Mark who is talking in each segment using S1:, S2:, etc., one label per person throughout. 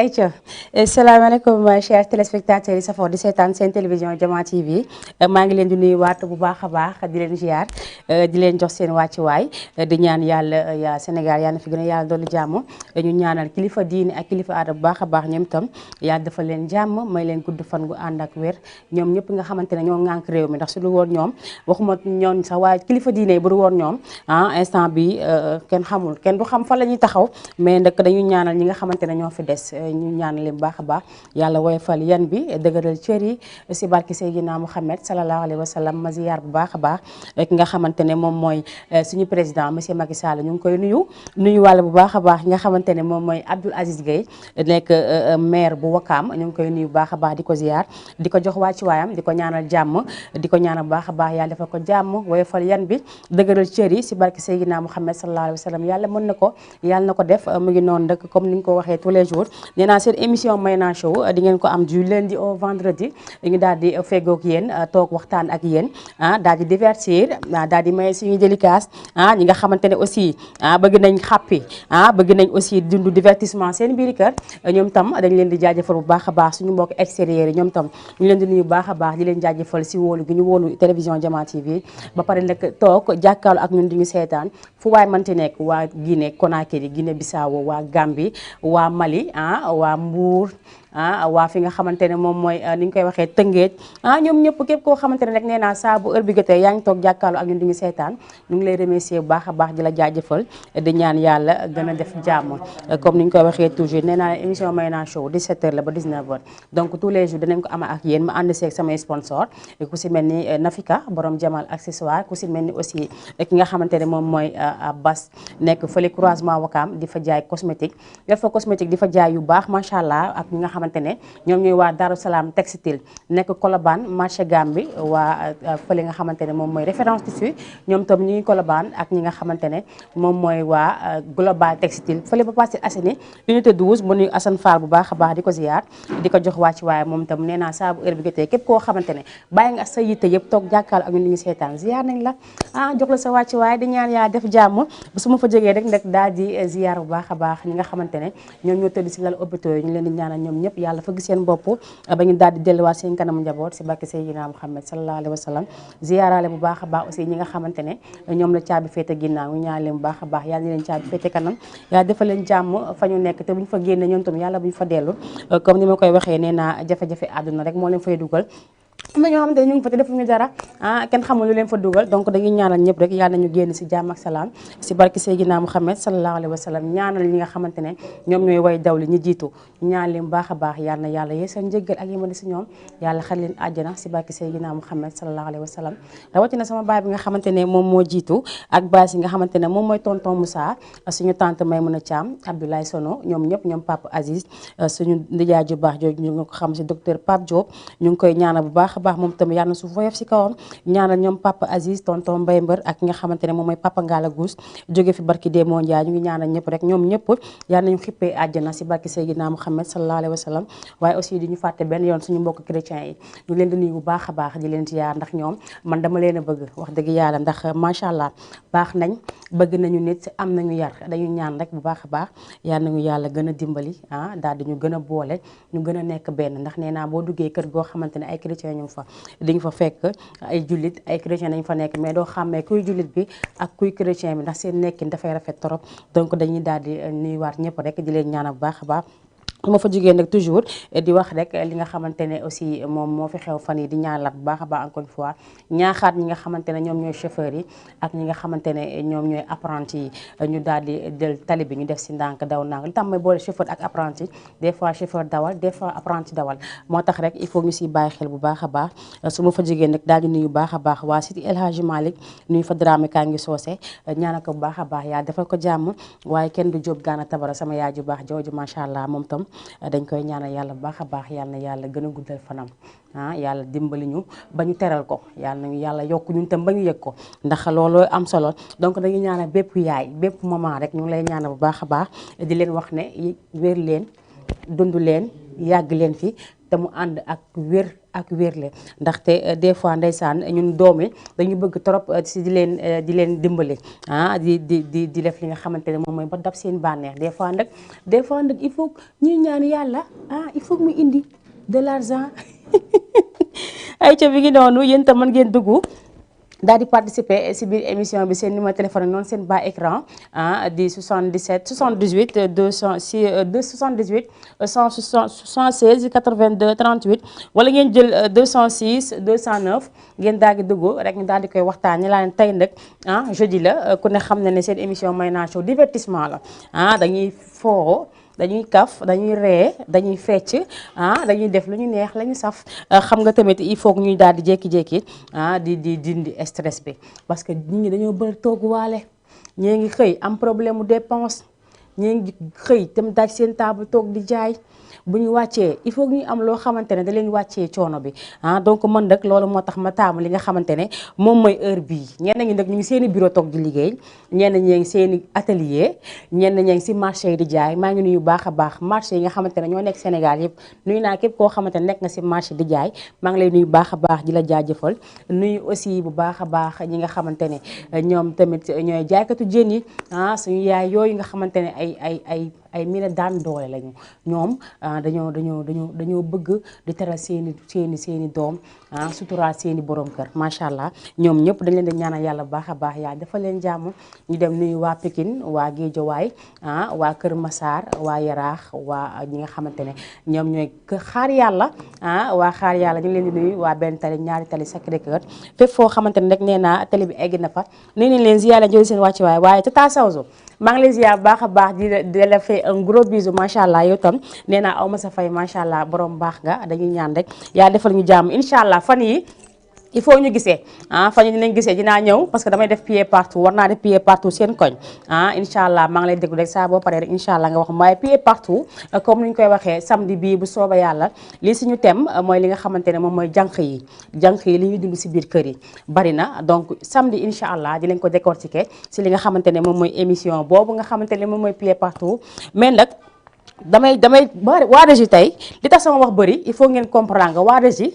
S1: ayca salaamaaleykum chers téléspectateurs yi safoo di seetaan seen télévision Diama TV maa ngi leen di nuyuwaat bu baax a baax di leen ziar di leen jox seen wàccuwaay di ñaan yàlla yaa Sénégal yàlla na fi gën a yàlla dolli jàmm ñu ñaanal kilifa diini ak kilifa aada bu baax a baax ñoom itam yàlla dafa leen jàmm may leen gudd fan gu ànd ak wér ñoom ñëpp nga xamante ne ñoo ŋànk réew mi ndax su lu woon ñoom waxuma ñoon sax waaye kilifa diine yi bu du woon ñoom instant bi kenn xamul kenn du xam fan la ñuy taxaw mais nag dañuy ñaanal ñi nga xamante ne ñoo fi des ñu ñaanal leen baax a baax yàlla woyofal yan bi dëgëral cër yi si barki Seydina Mouhamed sallallahu alayhi wa sallam ma ziyaar bu baax a baax ki nga xamante ne moom mooy suñu président monsieur Macky Sall ñu ngi koy nuyu wàlla bu baax a baax nga xamante ne moom mooy Abdoul Aziz Gueye nekk maire bu Wakaam ñu ngi koy nuyu bu baax a baax di ko ziyaar di ko jox wàcci waayam di ko ñaanal jàmm di ko ñaanal bu baax a baax yàlla defal ko jàmm woyofal yan bi dëgëral cër yi si barki Seydina Mouhamed sallallahu alayhi wa sallam yàlla mën na ko yàlla na ko def mu ngi noonu rek comme ni ñu ko waxee tous les jours nee naa seen émission Mayna Show di ngeen ko am du lundi au vendredi dañu daal di feggoog yéen toog waxtaan ak yéen daal di divertir daal di may suñu délicace ñi nga xamante ne aussi bëgg nañ xàppi bëgg nañ aussi dund divertissement seen biir kër ñoom tam dañ leen di jaajëfal bu baax a baax suñu mbokk extérieur yi ñoom tam ñu leen di nuyu bu baax a baax di leen jaajëfal si wóolu gi ñu wóolu télévision Diama TV ba pare nag toog jàkkaarloo ak ñun di ñu seetaan fu waay manti nekk waa Guinée Conakry Guinée Bissau waa Gambie waa Mali waa Mbour waa fi nga xamante ne moom mooy ni ñu koy waxee Tëngéej ñoom ñëpp képp koo xamante ne rek nee naa saa bu heure bi jotee yaa ngi toog jàkkaarloo ak ñun di ñu seetaan ñu ngi lay remercier bu baax a baax di la jaajëfal di ñaan yàlla gën a def jàmm comme ni ñu koy waxee toujours nee naa émission Mayna Show 17h la ba 19h donc tous les jours dinañ ko ama ak yéen ma ànd seeg samay sponsor ku si mel ni Nafika borom Jamal accessoire ku si mel ni aussi ki nga xamante ne moom mooy Bas nekk fële croisement Wakaam di fa jaay cosmétique def fa cosmétique di fa jaay yu baax macha allah ak ñi nga xamante ne ñoom ñooy waa Darou Salam textile nekk Colobane marché Gambi waa fële nga xamante ne moom mooy référence tissu ñoom tam ñu ngi Colobane ak ñi nga xamante ne moom mooy waa global textile fële ba passé Assainies unité 12 mu nuyu Assane Fall bu baax a baax di ko ziyaar di ko jox wàcc waaye moom tam nee naa saa bu heure bi jotee képp koo xamante ne bàyyi nga sa yitte yëpp toog jàkkaarloo ak ñun li ñu seetaan ziyaar nañ la jox la sa wàcc waaye di ñaan yaa def jàmm su ma fa jógee rek nag daal di ziyaar bu baax a baax ñi nga xamante ne ñoom ñoo tëdd si lal hôpitaux yi ñu leen di ñaanal ñoom ñëpp yàlla fa gis seen bopp ba ñu daal di delluwaat seen kanamu njaboot si barke Seydina Muhammad sallallahu alayhi wa sallam ziyaarale bu baax a baax aussi ñi nga xamante ne ñoom la caabi féete ginnaaw ñu ñaan leen bu baax a baax yàlla ni leen caabi féete kanam yàlla defal leen jàmm fa ñu nekk te bu ñu fa génne ñoom tam yàlla bu ñu fa dellu comme ni ma koy waxee nee naa jafe-jafe àdduna rek moo leen fay dugal am na ñoo xamante ne ñu ngi fa te defuñu dara kenn xamul lu leen fa dugal donc dañuy ñaanal ñëpp rek yàlla nañu génn si jàmm ak salaam si barki Seydina Muhammad sallallahu alayhi wa sallam ñaanal ñi nga xamante ne ñoom ñooy way dawli ñi jiitu ñaan leen baax a baax yàlla na yàlla yeesal njëggal ak yemale si ñoom yàlla xar leen àjjana si barki Seydina Muhammad sallallahu alayhi wa sallam rawatina sama baay bi nga xamante ne moom moo jiitu ak baay si nga xamante ne moom mooy tonton Moussa suñu tante Maymouna Thiam Abdoulaye Sono ñoom ñëpp ñoom Papa Aziz suñu ndijaay ju baax jooju ñu ngi ko xam si docteur Pape Diop ñu ngi koy ñaanal bu baax baax moom tamit yàlla na suuf woyof si kawam ñaanal ñoom Papa Aziz tonton Mbaye Mbër ak nga xamante ne moom mooy Papa Ngala Gous jóge fi barki dee moo Ndiaye ñu ngi ñaanal ñëpp rek ñoom ñëpp yàlla nañu xippee àjjana si barki Seydina Muhammad sallallahu alayhi wa sallam waaye aussi di ñu fàtte benn yoon suñu mbokk chrétiens yi ñu leen di nuyu bu baax a baax di leen ziyaar ndax ñoom man dama leen a bëgg wax dëgg yàlla ndax macha allah baax nañ bëgg nañu nit am nañu yar dañu ñaan rek bu baax a baax yàlla nañu yàlla gën a dimbali daal di ñu gën a boole ñu gën a nekk benn ndax nee naa boo duggee kër goo xamante ne ay chrétiens ñu fa di nga fa fekk ay jullit ay chrétien nañ fa nekk mais doo xàmmee kuy jullit bi ak kuy chrétien bi ndax seen nekkin dafay rafet trop donc dañuy daal di nuyuwaat ñëpp rek di leen ñaanal bu baax a baax ma fa jógee nag toujours di wax rek li nga xamante ne aussi moom moo fi xew fan yi di ñaanalaat bu baax a baax encore une fois ñaaxaat ñi nga xamante ne ñoom ñooy chauffeurs yi ak ñi nga xamante ne ñoom ñooy apprenti yi ñu daal di del tali bi ñu def si ndànk daw ndànk li tax may boole chauffeur ak apprenti des fois chauffeur dawal des fois apprenti dawal moo tax rek il faut ñu siy bàyyi xel bu baax a baax su ma fa jógee nag daal di nuyu baax a baax waa Sidi El Hadji Malick nuyu fa Dramé kaa ngi soosé ñaanal ko bu baax a baax yaa defal ko jàmm waaye kenn du jóob gaana tabara sama yaay ju baax jooju macha allah moom tam dañ koy ñaanal yàlla bu baax a baax yàlla na yàlla gën a guddal fanam yàlla dimbali ñu ba ñu teral ko yàlla nañu yàlla yokk ñun tam ba ñu yëg ko ndax looloo am solo donc dañuy ñaanal bépp yaay bépp maman rek ñu ngi lay ñaanal bu baax a baax di leen wax ne wér leen dund leen yàgg leen fi te mu ànd ak wér ak wérle ndaxte des fois ndeysaan ñun doom yi dañu bëgg trop si di leen dimbali di def li nga xamante ne moom mooy ba dab seen bànneex des fois nag il faut ñuy ñaan yàlla il faut mu indi de l'argent ay ca bi ngi noonu yéen tam mën ngeen dugg daal di participer si biir émission bi seen numéro téléphone noonu seen bas écran di 77 78 278 176 82 38 wala ngeen jël 206 209 ngeen daal di dugg rek ñu daal di koy waxtaan ñu laa leen tey nag jeudi la ku ne xam na ne seen émission Mayna Show divertissement la dañuy foo dañuy kaf dañuy ree dañuy fecc dañuy def lu ñu neex la ñu saf xam nga tamit il faut que ñuy daal di jékki-jékki di dindi stress bi parce que nit ñi dañoo bëri toog waale ñii ngi xëy am problème mu dépense ñii ngi xëy tam daaj seen table toog di jaay bu ñu wàccee il faut que ñu am loo xamante ne da leen wàccee coono bi donc man nag loolu moo tax ma taamu li nga xamante ne moom mooy heure bii ñenn ñi nag ñu ngi seen i bureau toog di liggéey ñenn ñee ngi seen i atelier ñenn ñee ngi si marché yi di jaay maa ngi nuyu baax a baax marché yi nga xamante ne ñoo nekk Sénégal yëpp nuyu naa képp koo xamante ne nekk nga si marché di jaay maa ngi lay nuyu baax a baax di la jaajëfal nuyu aussi bu baax a baax ñi nga xamante ne ñoom tamit ñooy jaaykatu jën yi suñu yaay yooyu nga xamante ne ay mi daan doole lañu ñoom dañoo bëgg di teral seeni doom suturaal seeni borom kër macha allah ñoom ñëpp dañ leen di ñaanal yàlla baax a baax yaa dafa leen jàmm ñu dem nuyu waa Pikine waa Guédiawaye waa Kër Massar waa Yaraax waa ñi nga xamante ne ñoom ñooy xaar yàlla waa xaar yàlla ñu ngi leen di nuyu waa benn tali ñaari tali Sacré-Cœur fépp foo xamante ne rek nee naa télé bi egg na fa nuyu nañ leen ziyaar leen jël seen wàcc waaye Tata Sawzo maa ngi lay ziar baax a baax di la fay un gros bisou macha allah yow tam nee naa aw ma sa fay macha allah borom baax nga dañuy ñaan rek yaa defal ñu jàmm incha allah fan yi il faut ñu gisee fan yi dinañ gisee dinaa ñëw parce que damay def pied partout war naa def pied partout seen koñ incha allah maa ngi lay déglu rek saa boo paree rek incha allah nga wax waaye pied partout comme ni ñu koy waxee samedi bii bu sooba yàlla lii suñu thème mooy li nga xamante ne moom mooy jànq yi li ñuy dund si biir kër yi bari na donc samedi incha allah di leen ko décortiquer si li nga xamante ne moom mooy émission boobu nga xamante ne moom mooy pied partout mais nag damay waa régie tey li tax sama wax bëri il faut ngeen comprendre nga waa régie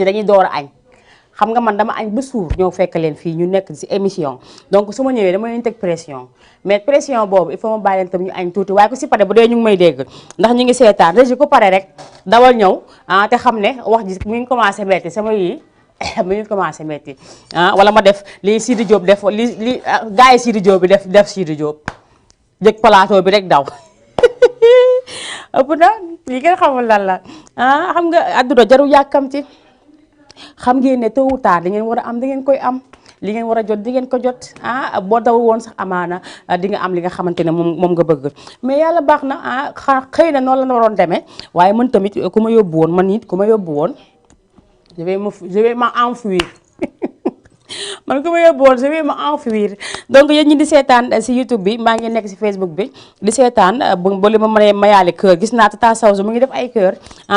S1: dañuy door a añ xam nga man dama añ ba suur ñëw fekk leen fii ñu nekk ci émission donc su ma ñëwee dama leen teg pression mais pression boobu il faut ma bàyyi leen tam ñu añ tuuti waaye ku ci pare bu dee ñu ngi may dégg ndax ñu ngi seetaan régie ku pare rek dawal ñëw te xam ne wax ji mi ngi commencé metti sama yii mi ngi commencé metti wala ma def li Sidi Diop def li gars yi Sidi Diop bi def Sidi Diop jëg plateau bi rek daw ëpp na lii ngeen xamul lan la xam nga àdduna jaru yàkkamti xam ngeen ne tôt ou tard da ngeen war a am da ngeen koy am li ngeen war a jot di ngeen ko jot boo daw woon sax amaana di nga am li nga xamante ne moom nga bëgg mais yàlla baax na xëy na noonu la waroon demee waaye man tamit ku ma yóbbu woon man nit ku ma yóbbu woon je vais m'enfuir man ko ma yóbbu woon je vais m'enfuir donc yéen ñi di seetaan si YouTube bi maa ngi nekk si Facebook bi di seetaan ba li ma mënee mayaale cœur gis naa Tata Sawzo mu ngi def ay cœur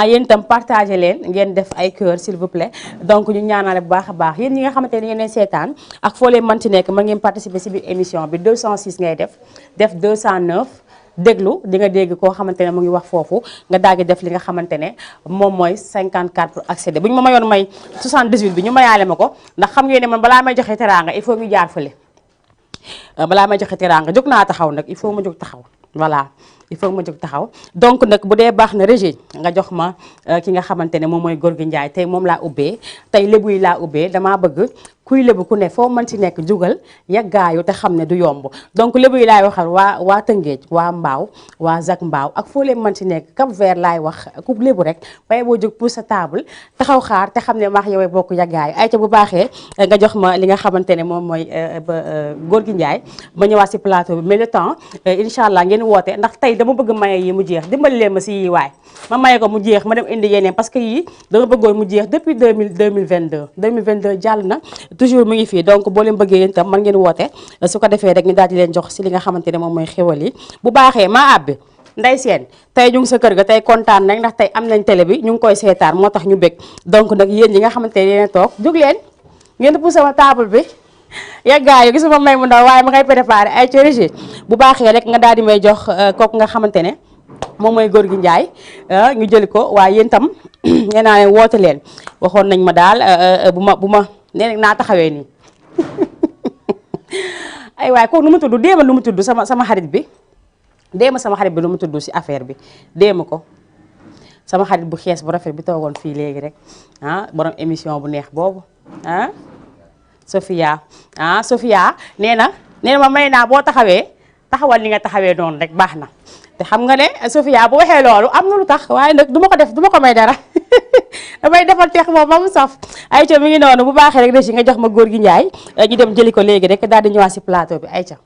S1: yéen itam partagé leen ngeen def ay cœur s'il vous plaît donc ñu ñaanale bu baax a baax yéen ñi nga xamante ne ngeen seetaan ak foo leen mën ci nekk mën ngeen participer si biir émission bi 206 ngay def 209 déglu di nga dégg koo xamante ne mu ngi wax foofu nga daal di def li nga xamante ne moom mooy 54 pour accéder bu ñu ma mayoon may 78 bi ñu mayaale ma ko ndax xam ngeen ne man balaa may joxe teraanga il faut ñu jaar fële balaa may joxe teraanga jóg naa taxaw nag il faut ma jóg taxaw voilà il faut ma jóg taxaw donc nag bu dee baax na régie nga jox ma ki nga xamante ne moom mooy Gorgui Ndiaye tey moom laa ubbee tey lébu yi laa ubbee damaa bëgg kuy lébu ku ne foo mën ci nekk jugal yaggaayu te xam ne du yomb donc lébu yi laay waxal waa Tëngéej waa Mbaaw waa Zac Mbaaw ak foo leen mën ci nekk Cap Vert laay wax ku lébu rek bay boo jóg pour sa table taxaw xaar te xam ne maax yow bokk yaggaayu ay ca bu baaxee nga jox ma li nga xamante ne moom mooy Gorgui Ndiaye ma ñëwaat si plateau bi mais le temps incha allah ngeen woote ndax tey dama bëgg maye yi mu jeex dimbali leen ma si yi waay ma maye ko mu jeex ma dem indi yeneen parce que yii dama bëggoon mu jeex depuis 2022 jàll na toujours mu ngi fii donc boo leen bëggee yéen tam mën ngeen woote su ko defee rek ñu daal di leen jox si li nga xamante ne moom mooy xéwal yi bu baaxee maa àbbi nday seen tey ñu ngi sa kër ga tey kontaan nañ ndax tey am nañ télé bi ñu ngi koy seetaan moo tax ñu bëgg donc nag yéen ñi nga xamante ne yéen toog jóg leen ngeen poussé sama table bi yaggaayu gisuma may mu ndaw waaye ma ngay préparé ay corrigé bu baaxee rek nga daal di may jox kooku nga xamante ne moom mooy góor gi Njaay ñu jëli ko waaye yéen tam nee naa leen woote leen waxoon nañ ma daal bu ma nee naa taxawee nii ay waaye kooku nu mu tudd déema lu mu tudd sama xarit bi déema sama xarit bi lu mu tudd si affaire bi déema ko sama xarit bu xees bu rafet bi toogoon fii léegi rek borom émission bu neex boobu Sofia Sofia nee na ma may naa boo taxawal li nga taxawee noonu rek baax na te xam nga ne Sofia bu waxee loolu am na lu tax waaye nag du ma ko may dara damay defal teex moom ba mu saf ayca mi ngi noonu bu baaxee rek rek nga jox ma góor gi Njaay ñu dem jëli ko léegi rek daal di ñëwaat si plateau bi ayca.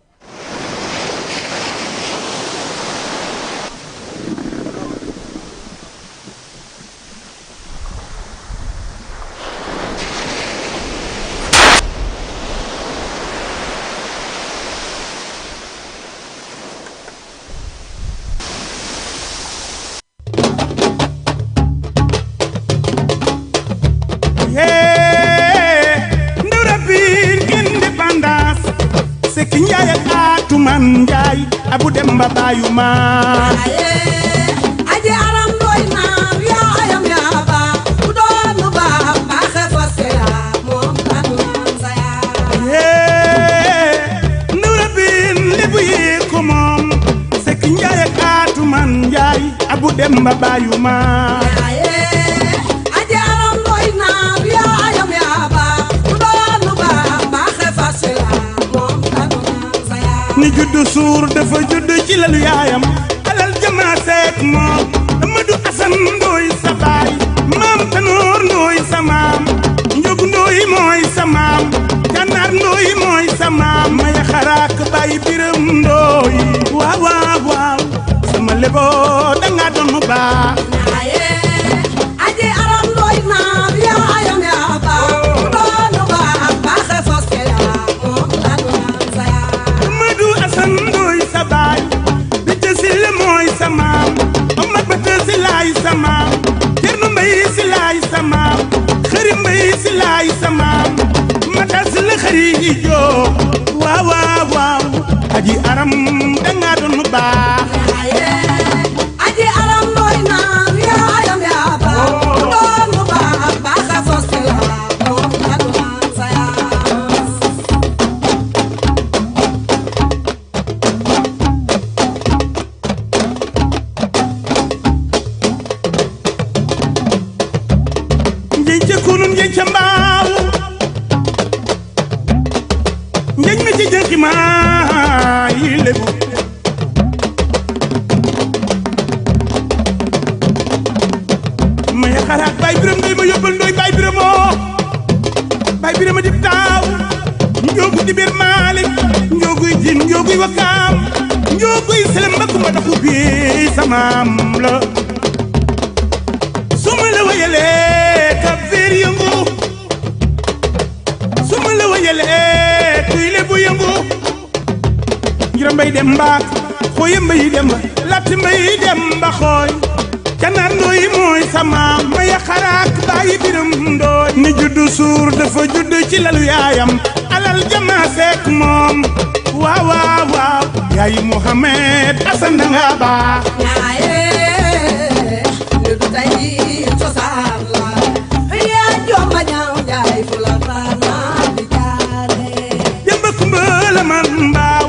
S2: Man Njaay abu dem ba bayu ma
S3: aje aram doy na ya ayam ya ba ku doon lu ba xe fasela moom kan saya
S2: ndura bin lebu yi ko moom Sekk Njaay ak Aatu Man Njaay abu dem ba bayu ma
S3: aje aram doy na ya ayam ya ba ku doon lu ba xe fasela
S2: ni juddu suur dafa juddu ci lalu yaayam alal jamaa seek moom Amadou Asan Ndooy sa baay maam Tanoor Ndooy sa maam Njogu Ndooy mooy sa maam Gànnaar Ndooy mooy sa maam Maya Xaraak Baay Biram Ndooy waaw sama lebo danga doon baax
S3: aje aram doy na ya ayam ya ba ku doon lu ba xe fasela moom kan saya
S2: Asan Ndooy sa baay Bete Sile mooy sa maam Omar Bete Silaay sa maam Cerno Mbay Silaay sa maam Xëri Mbay Silaay sa maam Mata Sile xëri joo waaw aji aram danga doon baax
S3: aji aram doy na ya ayam ya ba ku doon lu ba xe fasela moom kan saya
S2: kunun njeñ ca mbaaw njeñ mi ci jënki maa yi lebu maya xalaat Baay Biram Ndooy ma yóbbal Ndooy Baay Biramoo Baay Birama dib taaw njoogu di biir Maalik njooguy jin njooguy wakaam njooguy selem ba kumba daxu bi samaam la suma la wayalee ka biir yëngu suma la wayalee kuy lebu yëngu ngira mbay dem mbaak xooye mbay dem latti mbay dem mba xooy Gànnaar Ndooy mooy sama Maya Xaraak Baay Biram Ndooy ni juddu suur dafa juddu ci lalu yaayam alal jama seek moom waaw yaayi Muhammad Asan danga baax
S3: du tay cosaan la ya jomba ñaaw jaay fu la taana di jaare
S2: jëmba kumba la man mbaaw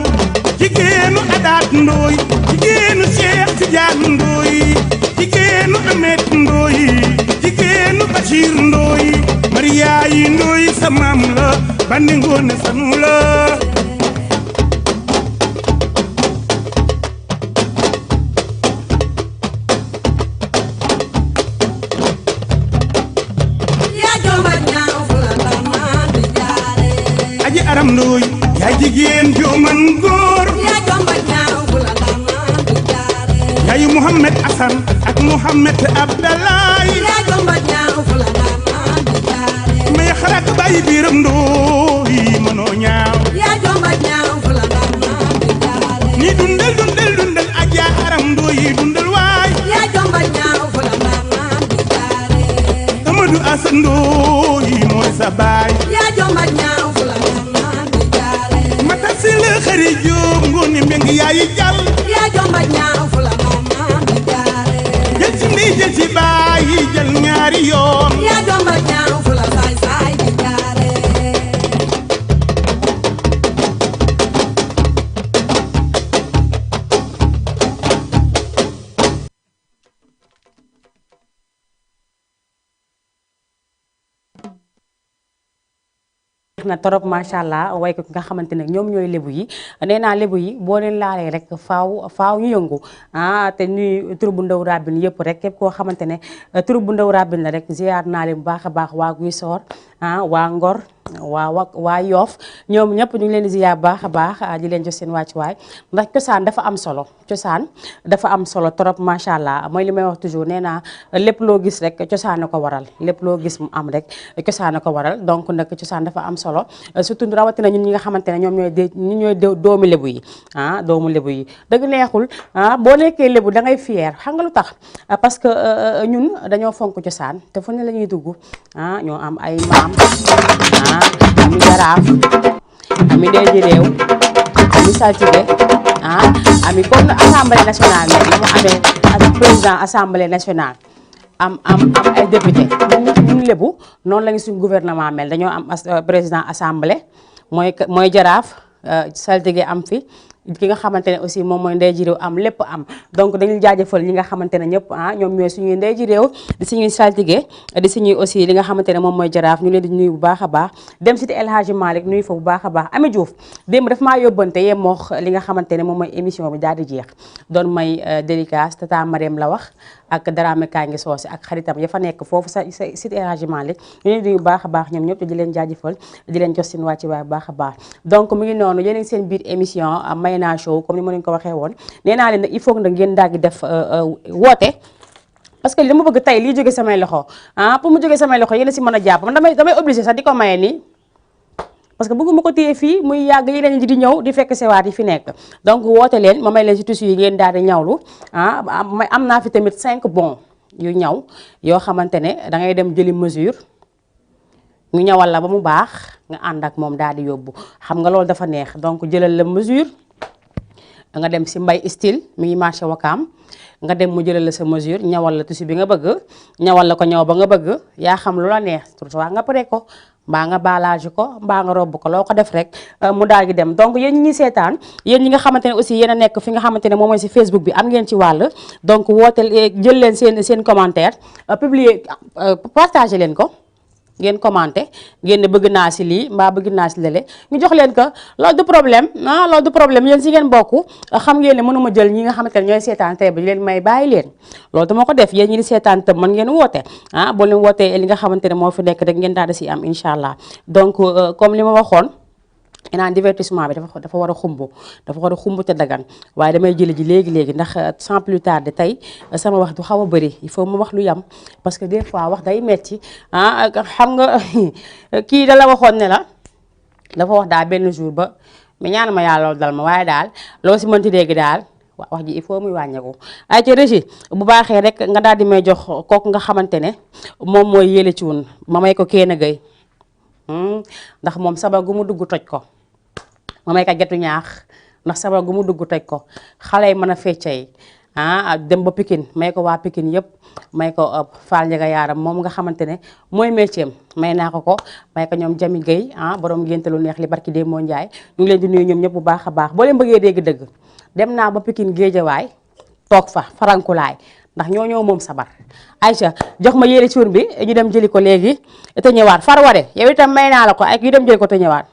S2: jigéenu Adaat Ndooy jigéenu Cheikh Tijaan Ndooy jigéenu Amet Ndooy jigéenu Bachir Ndooy Mariyaa yi Ndooy sa maam la bandi ngoone sanu la aram Ndooy yaay jigéen joo man góor
S3: ya jomba ñaaw fu la taana di jaare
S2: yaayu Muhammad Asan ak Muhammad Abdalaay
S3: ya jomba ñaaw fu la taana di jaare
S2: Maya Xaraak Baay Biram Ndooy mënoo ñaaw
S3: ya jomba ñaaw fu la taana di jaare
S2: ni dundal aja aram Ndooy dundal waay
S3: ya jomba ñaaw fu la taana di jaare
S2: Amadou Asan Ndooy mooy sa baay
S3: ya jomba ñaaw fu la taana di jaare
S2: mata si la xëri jóob ngoone mbeng yaayi jàll
S3: ya jomba ñaaw fu la taana
S2: jël ci bàyyi jël ñaari yoon
S3: yaa jomba ñaaw fu la saay saay di jaare
S1: na torop macha allah way ko nga xamante ne ñoom ñooy lébu yi nee naa lébu yi boo leen laalee rek faaw ñu yëngu te nuy tur bu ndaw rabin yëpp rek képp koo xamante ne tur bu ndaw rabin la rek ziar naa leen bu baax a baax waa Guy Soor waa Ngor waa Yoof ñoom ñëpp ñu ngi leen di ziar baax a baax di leen jox seen wàccuwaay ndax cosaan dafa am solo cosaan dafa am solo trop macha allah mooy li may wax toujours nee naa lépp loo gis rek cosaan na ko waral lépp loo gis mu am rek cosaan na ko waral donc nag cosaan dafa am solo surtout rawatina ñun ñi nga xamante ne ñoom ñooy doomu lébu yi doomu lébu yi dëgg neexul boo nekkee lébu da ngay fier xam nga lu tax parce que ñun dañoo fonk cosaan te fu ne la ñuy dugg ñoo am ay maam ami jaraaf ami ndeeji réew ami saltige ami comme assemblée nationale ne na mu amee ak président assemblée nationale am ay député ñun lébu noonu la ñu suñ gouvernement mel dañoo am président assemblée mooy jaraaf saltige am fi ki nga xamante ne aussi moom mooy ndey ji réew am lépp am donc dañuy jaajëfal ñi nga xamante ne ñëpp ñoom ñooy suñuy ndey ji réew di suñuy saltige di suñuy aussi li nga xamante ne moom mooy jaraaf ñu leen di nuyu bu baax a baax dem si El Hadji Malick nuyu fa bu baax a baax Ami Diouf démb daf maa yóbbante yee moox li nga xamante ne moom mooy émission bi daal di jeex doon may dédicace tata Mariam la wax ak Dramé Kangi Soose ak xaritam ya fa nekk foofu sa site El Hadji Malick ñu leen di nuyu bu baax a baax ñoom ñëpp di leen jaajëfal di leen jox seen wàcci waay bu baax a baax donc mu ngi noonu yéen a ngi seen biir émission Mayna Show comme ni ma leen ko waxee woon nee naa leen nag il faut que nag ngeen daal di def woote parce que li dama bëgg tey lii jóge samay loxo pour mu jóge samay loxo yéen a si mën a jàpp man damay obligé sax di ko maye nii parce que bëgguma ko téye fii muy yàgg yeneen ñi di ñëw di fekk sewaat yi fi nekk donc woote leen ma may leen si tissu yi ngeen daal di ñawlu am naa fi tamit 5 bon yu ñaw yoo xamante ne da ngay dem jëli mesure ñu ñawal la ba mu baax nga ànd ak moom daal di yóbbu xam nga loolu dafa neex donc jëlal la mesure nga dem si mbay style mi ngi marché Wakaam nga dem mu jëlal la sa mesure ñawal la tissu bi nga bëgg ñawal la ko ñaw ba nga bëgg yaa xam lu la neex soit nga pare ko mbaa nga balage ko mbaa nga robb ko loo ko def rek mu daal di dem donc yéen ñi ñuy seetaan yéen ñi nga xamante ne aussi yéen a nekk fi nga xamante ne moom mooy si Facebook bi am ngeen ci wàll donc woote jël leen seen commentaire publier partager leen ko ngeen commenté ngeen ne bëgg naa si lii mbaa bëgg naa si lële ñu jox leen ko loolu du problème loolu du problème yéen si ngeen bokk xam ngeen ne mënuma jël ñi nga xamante ne ñooy seetaan tey ba leen may bàyyi leen loolu dama ko def yéen ñi di seetaan tam mën ngeen woote boo leen wootee li nga xamante ne moo fi nekk rek ngeen daal di si am incha allah donc comme li ma waxoon naan divertissement bi dafa war a xumb te dagan waaye damay jëli ji léegi ndax sans plus tarder tey sama wax du xaw a bëri il faut ma wax lu yam parce que des fois wax day metti xam nga kii da la waxoon ne la dafa wax daal benn jour ba mais ñaan ma yàlla loolu dal ma waaye daal loo si mënti dégg daal wax ji il faut muy wàññeeku ay ci régi bu baaxee rek nga daal di may jox kooku nga xamante ne moom mooy yële ci wun ma may ko kenn gay ndax moom sabar gu mu dugg toj ko ma may ka getu ñaax ndax sabar gu mu dugg toj ko xale yi mën a feccay dem ba Pikine may ko waa Pikine yëpp may ko Fall Ndiaga Yaaram moom nga xamante ne mooy métier may naa ko may ko ñoom Jami Gueye borom ngénte lu neex li barki dee moo Njaay ñu ngi leen di nuyu ñoom ñëpp bu baax a baax boo leen bëggee dégg dëgg dem naa ba Pikine Géejawaay toog fa farankulaay ndax ñoo moom sabar Aïcha jox ma yéele cuur bi ñu dem jëli ko léegi te ñëwaat far ware yow itam may naa la ko ak ñu dem jëli ko te ñëwaat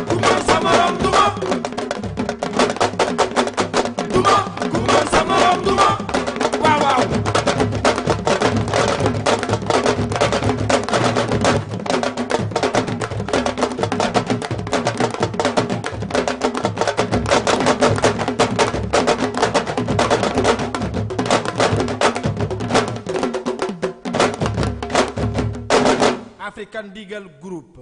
S2: ku mën sa morom duma duma ku mën sa morom duma waaw waaw African Deagle Group.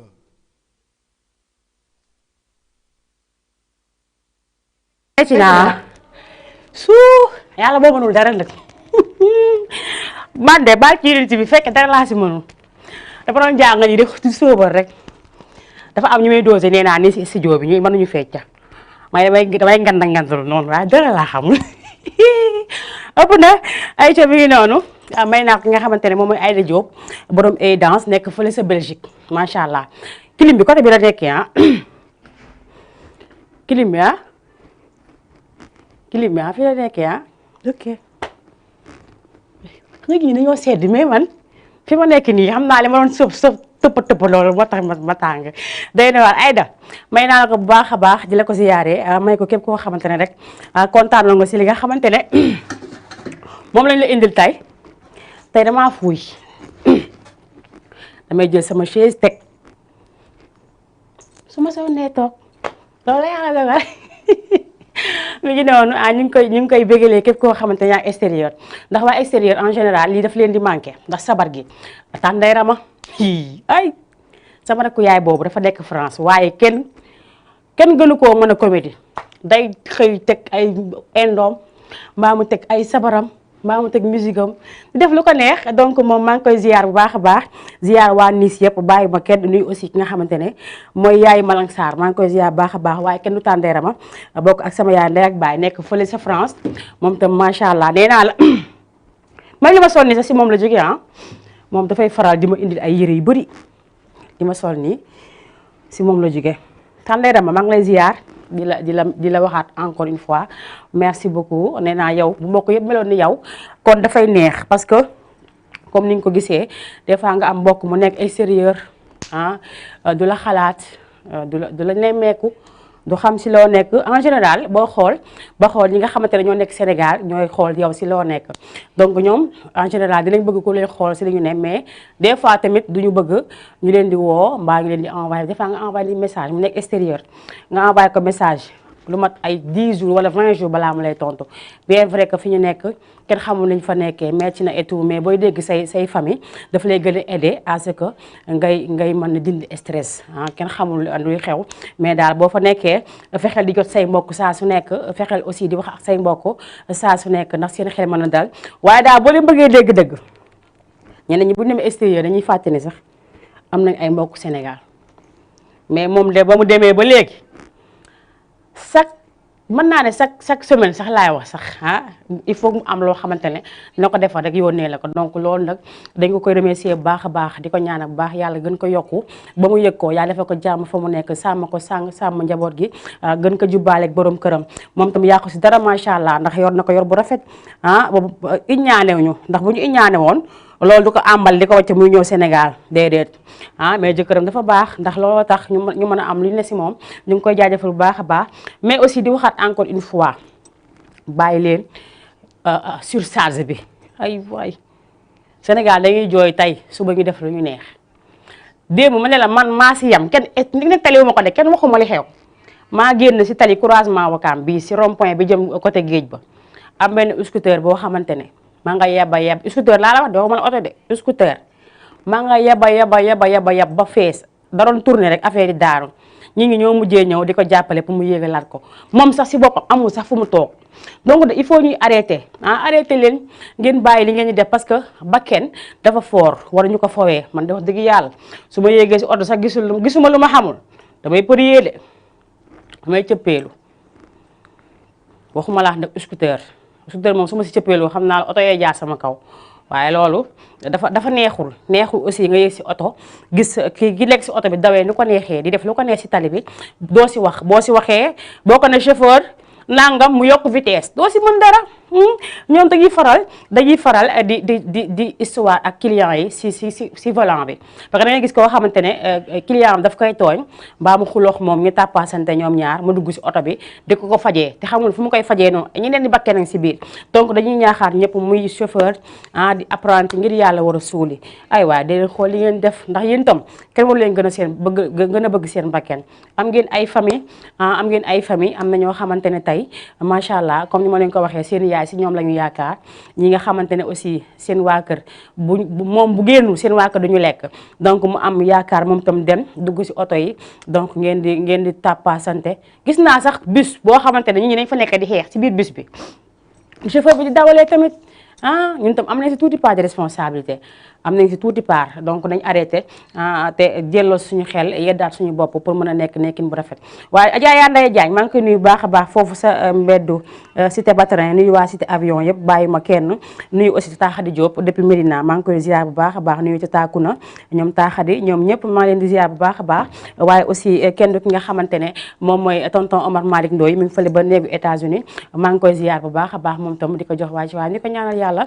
S1: ci naa su yàlla boo mënul dara nag man de baal ci yéen bi fekk dara laa si mënul dafa doon jàng ñi def ci sóobar rek dafa am ñu may dosé nee naa ni si studio bi ñu mënuñu fecca may damay ngandal noonu waaye dara laa xamul ëpp na ay ca bi ngi noonu may naa ki nga xamante ne moom mooy Aïda Diop borom ay danse nekk fële sa Belgique macha allah clim bi côté bi la nekkee ah clim bi ah clim bi ah fi la nekkee ah ok léegi ñi dañoo sedd mais man fi ma nekk nii xam naa li ma doon sëf tëpp loolu moo tax ma tàng day ne waar Aïda may naa la ko bu baax a baax di la ko ziyaare may ko képp koo xamante ne rek kontaan nga si li nga xamante ne moom lañ la indil tey damaa fuuy damay jël sama chaise teg su ma sonnee toog loolu la yàlla dogal mi ngi noonu ñu ngi koy bégalee képp koo xamante ne yaa extérieur ndax waa extérieur en général lii daf leen di manqué ndax sabar gi tànday rama ay sama rakku yaay boobu dafa nekk France waaye kenn gënu koo mën a comédie day xëy teg ay indoom mbaa mu teg ay sabaram mbaa mu teg musique am di def lu ko neex donc moom maa ngi koy ziar bu baax a baax ziar waa Nice yëpp bàyyi ma kenn nuyu aussi ki nga xamante ne mooy yaay Malang Sarr maa ngi koy ziar bu baax a baax waaye kenn du tàndeera ma bokk ak sama yaay ndey ak baay nekk fële sa France moom tam macha allah nee naa la may li ma sol nii sax si moom la jógee ah moom dafay faral di ma indil ay yére yu bëri di ma sol nii si moom la jógee tàndeera ma maa ngi lay ziar di la waxaat encore une fois merci beaucoup nee naa yow bu mbokk yëpp meloon ni yow kon dafay neex parce que comme ni nga ko gisee des fois nga am mbokk mu nekk extérieur du la xalaat du la nemmeeku du xam si loo nekk en général boo xool ñi nga xamante ne ñoo nekk Sénégal ñooy xool yow si loo nekk donc ñoom en général dinañ bëgg ku leen xool si li ñu ne mais des fois tamit duñu bëgg ñu leen di woo mbaa ñu leen di envoyé des fois nga envoyé di message mu nekk extérieur nga envoyé ko message lu mat ay 10 jours wala 20 jours balaa mu lay tontu bien vrai que fi ñu nekk kenn xamul nañ fa nekkee metti na et tout mais booy dégg say famille daf lay gën a aider à ce que ngay mën a dindi stress kenn xamul luy xew mais daal boo fa nekkee fexeel di jot say mbokk saa su nekk fexeel aussi di wax ak say mbokk saa su nekk ndax seen xel mën a dal waaye daal boo leen bëggee dégg-dëgg ñeneen ñi bu ñu demee extérieur dañuy fàtte ni sax am nañ ay mbokk Sénégal mais moom de ba mu demee ba léegi mën naa ne chaque semaine sax laay wax sax il faut mu am loo xamante ne dina ko defar rek yónnee la ko donc loolu nag dañ ko koy remercier bu baax a baax di ko ñaanal bu baax yàlla gën ko yokku ba mu yëg ko yàlla defal ko jàmm fa mu nekk sàmm ko sàmm njaboot gi gën ko jubbaale ak borom këram moom tam yàqu si dara macha allah ndax yor na ko yor bu rafet boobu iññaanewuñu ndax bu ñu iññaane woon loolu du ko àmbal di ko wàcc muy ñëw Sénégal déedéet mais jëkkëram dafa baax ndax looloo tax ñu mën a am lu ñu ne si moom ñu ngi koy jaajëfal bu baax a baax mais aussi di waxaat encore une fois bàyyi leen surcharge bi ay waay Sénégal dañuy jooy tey suba ñu def lu ñu neex démb ma ne la man maa si yam kenn ni ne taliwu ma ko de kenn waxuma li xew maa génn si tali croisement Wakaam bii si rond point bi jëm côté géej ba am benn scooter boo xamante ne maa nga yeb scooter laa la wax de waxuma la oto de scooter maa nga yeb ba fees da doon tourner rek affaire yi daaru ñi ngi ñoo mujjee ñëw di ko jàppale pour mu yéegalaat ko moom sax si boppam amul sax fu mu toog donc il faut ñuy arrêter arrêter leen ngeen bàyyi li ngeen di def parce que bakken dafa fort waruñu ko fowee man de wax dëgg yàlla su ma yéegee si oto sax gisuma lu ma xamul damay prier de damay cëppeelu waxuma laax nag scooter moom su ma si cëppeelu xam naa la oto yee jaar sama kaw waaye loolu dafa neexul aussi nga yéeg si oto gis ki nekk si oto bi dawee nu ko neexee di def lu ko neex si tali bi doo si wax boo si waxee boo ko ne chauffeur nangam mu yokk vitesse doo si mën dara ñoom dañuy faral di histoire ak clients yi si volant bi parce que da ngay gis koo xamante ne client am daf koy tooñ mbaa mu xuloox moom ñu tàppaasante ñoom ñaar mu dugg si oto bi di ko fajee te xamul fu mu koy fajee noonu ñeneen di bakkee nañ si biir donc dañuy ñaaxaat ñëpp muy chauffeur di apprenti ngir yàlla war a suuli ay waay da leen xool li ngeen def ndax yéen itam kenn waru leen gën a bëgg seen bakken am ngeen ay famille am na ñoo xamante ne tey macha allah comme ni ma leen ko waxee seen yaay si ñoom la ñu yaakaar ñi nga xamante ne aussi seen waa kër moom bu génnu seen waa kër duñu lekk donc mu am yaakaar moom tam dem dugg si oto yi donc ngeen di tàppaasante gis naa sax bus boo xamante ne ñi dañ fa nekk di xeex si biir bus bi chauffeur bi di dawalee tamit ñun tam am nañ si tuuti part de responsabilité am nañ si tuuti part donc nañ arrêté te jëlloo suñu xel yeddaat suñu bopp pour mën a nekkin bu rafet waaye Adja Yaa Ndeye Diagne maa ngi koy nuyu baax a baax foofu sa mbeddu cité Batrin nuyu waa cité avion yëpp bàyyi ma kenn nuyu aussi Tata Khady Diop depuis Médina maa ngi koy ziar bu baax a baax nuyu Tata Kuna ñoom Tata Khady ñoom ñëpp maa leen di ziar bu baax a baax waaye aussi kenn du ki nga xamante ne moom mooy tonton Omar Malick Ndoye mi ngi fële ba néegu États-Unis maa ngi koy ziar bu baax a baax moom tam di ko jox waa ci waaye ni ko ñaanal yàlla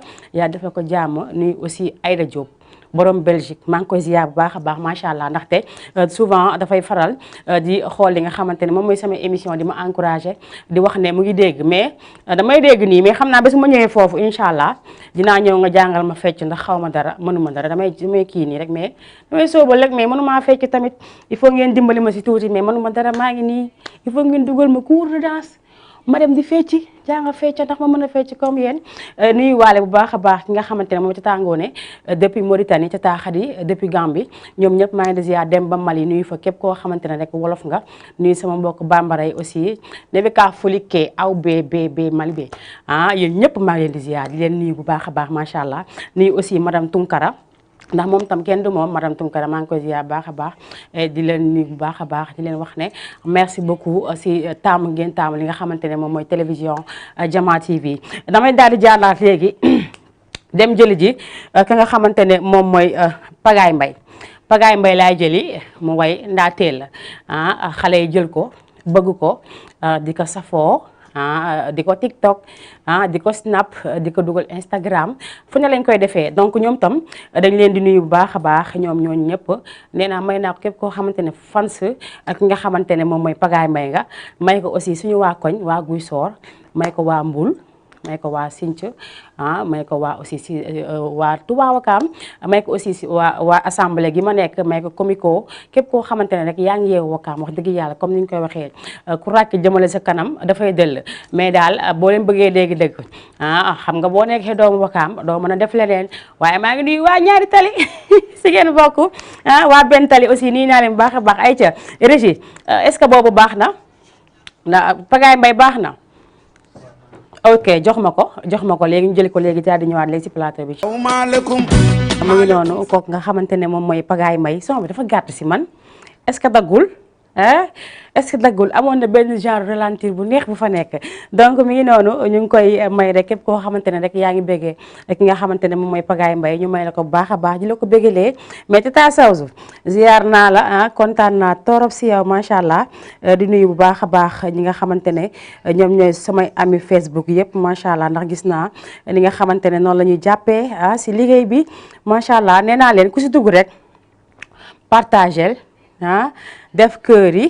S1: defal ko jàmm nuyu aussi Aïda Diop borom Belgique maa ngi koy ziar bu baax a baax macha allah ndaxte souvent dafay faral di xool li nga xamante ne moom mooy sama émission di ma encouragé di wax ne mu ngi dégg mais damay dégg nii mais xam naa bés ma ñëwee foofu incha allah dinaa ñëw nga jàngal ma fecc ndax xaw ma dara mënuma dara damay kii nii rek mais damay soobal rek mais mënumaa fecc tamit il faut ngeen dimbali ma si tuuti mais mënuma dara maa ngi nii il faut ngeen dugal ma cours de danse ma dem di fecci jàng fecc ndax ma mën a fecc comme yéen nuyu waale bu baax a baax ki nga xamante ne moom Tata Ngoné depuis Mauritanie Tata Khady depuis Gambie ñoom ñëpp maa ngi di ziar dem ba Mali nuyu fa képp koo xamante ne rek wolof nga nuyu sama mbokk bambara yi aussi nebi ka folike aw be Mali be yéen ñëpp maa ngi leen di ziar di leen nuyu bu baax a baax macha allah nuyu aussi madame Tunkara ndax moom tam kenn du moom madame Tunkara maa ngi koy ziar baax a baax di leen nuyu bu baax a baax di leen wax ne merci beaucoup si taamu ngeen taamu li nga xamante ne moom mooy télévision Jama TV damay daal di jaarlaat léegi dem jëli ji ka nga xamante ne moom mooy Pagaye Mbaye laay jëli mu way ndaa teel la xale yi jël ko bëgg ko di ko safoo di ko TikTok di ko Snap di ko dugal Instagram fu ne lañ koy defee donc ñoom tam dañ leen di nuyu bu baax a baax ñoom ñooñu ñëpp nee naa may naa ko képp koo xamante ne fans ak nga xamante ne moom mooy Pagaye Mbaye nga may ko aussi suñu waa koñ waa Guy Soor may ko waa Mbul may ko waa Sinth may ko waa aussi si waa Touba Wakaam may ko aussi si waa assemblée gi ma nekk may ko comico képp koo xamante ne rek yaa ngi yeewu Wakaam wax dëgg yàlla comme ni ñu koy waxee ku ràkk jëmale sa kanam dafay dëll mais daal boo leen bëggee dégg-dégg xam nga boo nekkee doomu Wakaam doo mën a def leneen waaye maa ngi nuyu waa ñaari tali si ngeen bokk waa benn tali aussi nii naa leen bu baax a baax ay ca Régis est-ce que boobu baax na Pagaye Mbaye baax na ok jox ma ko léegi ñu jëli ko léegi daal di ñëwaat léegi ci plateau bi.
S2: asalaamaaleykum.
S1: mu ngi noonu kooku nga xamante ne moom mooy Pagaye Mbaye son bi dafa gàtt si man est-ce que daggul amoon na benn genre ralentir bu neex bu fa nekk donc mi ngi noonu ñu ngi koy may rek képp koo xamante ne rek yaa ngi béggee ki nga xamante ne moom mooy Pagaye Mbaye ñu may la ko bu baax a baax di la ko béggalee mais Tata Sawzu ziar naa la kontaan naa torop si yow macha allah di nuyu bu baax a baax ñi nga xamante ne ñoom ñooy samay ami Facebook yëpp macha allah ndax gis naa li nga xamante ne noonu la ñuy jàppee si liggéey bi macha allah nee naa leen ku si dugg rek partagel def kër yi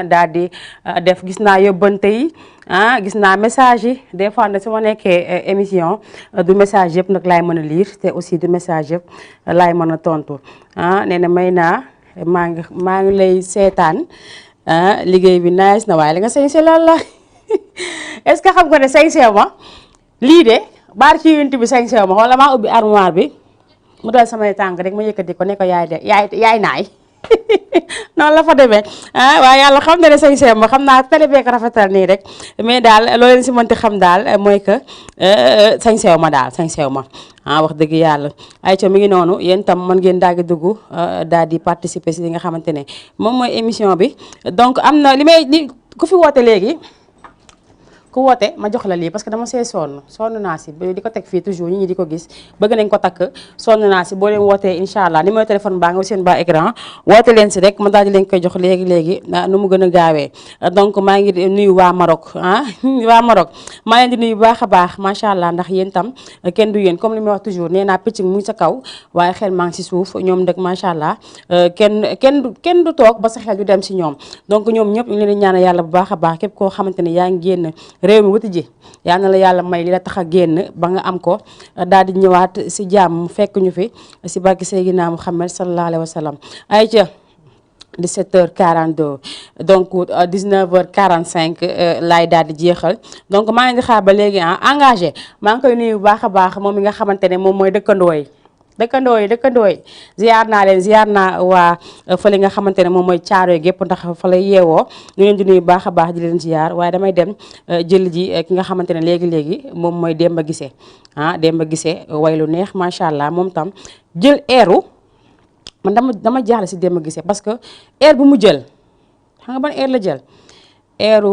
S1: daal di def gis naa yóbbante yi gis naa message yi des fois nag su ma nekkee émission du message yëpp nag laay mën a lire te aussi du message yëpp laay mën a tontu nee na may naa maa ngi lay seetaan liggéey bi nice na waaye li nga sañse lan la est-ce que xam nga ne sañse ma lii de baar ci yunt bi sañse ma wala maa ubbi armoire bi mu dal samay tànk rek ma yëkkati ko ne ko yaay naay noonu la fa demee waaye yàlla xam na ne sañse ma xam naa télé beek rafetal nii rek mais daal loo leen si mënti xam daal mooy que sañsew ma wax dëgg yàlla ay ca mi ngi noonu yéen tam mën ngeen daal di dugg daal di participer si li nga xamante ne moom mooy émission bi donc am na li ku fi woote léegi ku woote ma jox la lii parce que dama see sonn naa si di ko teg fii toujours ñi di ko gis bëgg nañ ko takk sonn naa si boo leen wootee incha allah numéro téléphone baa nga seen ba écran woote leen si rek ma daal di leen koy jox léegi nu mu gën a gaawee donc maa ngi nuyu waa Maroc waa Maroc maa leen di nuyu baax a baax macha allah ndax yéen tam kenn du yéen comme li may wax toujours nee naa picc mu ngi sa kaw waaye xel maa ngi si suuf ñoom nag macha allah kenn du toog ba sa xel du dem si ñoom donc ñoom ñëpp ñu leen di ñaanal yàlla bu baax a baax képp koo xamante ne yaa ngi génn réew mi wuti ji yal na la yàlla may li la tax a génn ba nga am ko daal di ñëwaat si jàmm fekk ñu fi si barke Seydina Muhammad sallallahu alayhi wa sallam ayca 17h42 donc 19h45 laay daal di jeexal donc maa ngi di xaar ba léegi engagé maa ngi koy nuyu bu baax a baax moom mi nga xamante ne moom mooy dëkkandoo yi ziar naa leen ziar naa waa fële nga xamante ne moom mooy Caaroy gépp ndax fa lay yeewoo ñu leen di nuyu bu baax a baax di leen ziar waaye damay dem jël ji ki nga xamante ne léegi moom mooy Demba Guissé Demba Guissé way lu neex macha allah moom tam jël eeru man dama jaaxle si Demba Guissé parce que air bu mu jël xam nga ban air la jël airu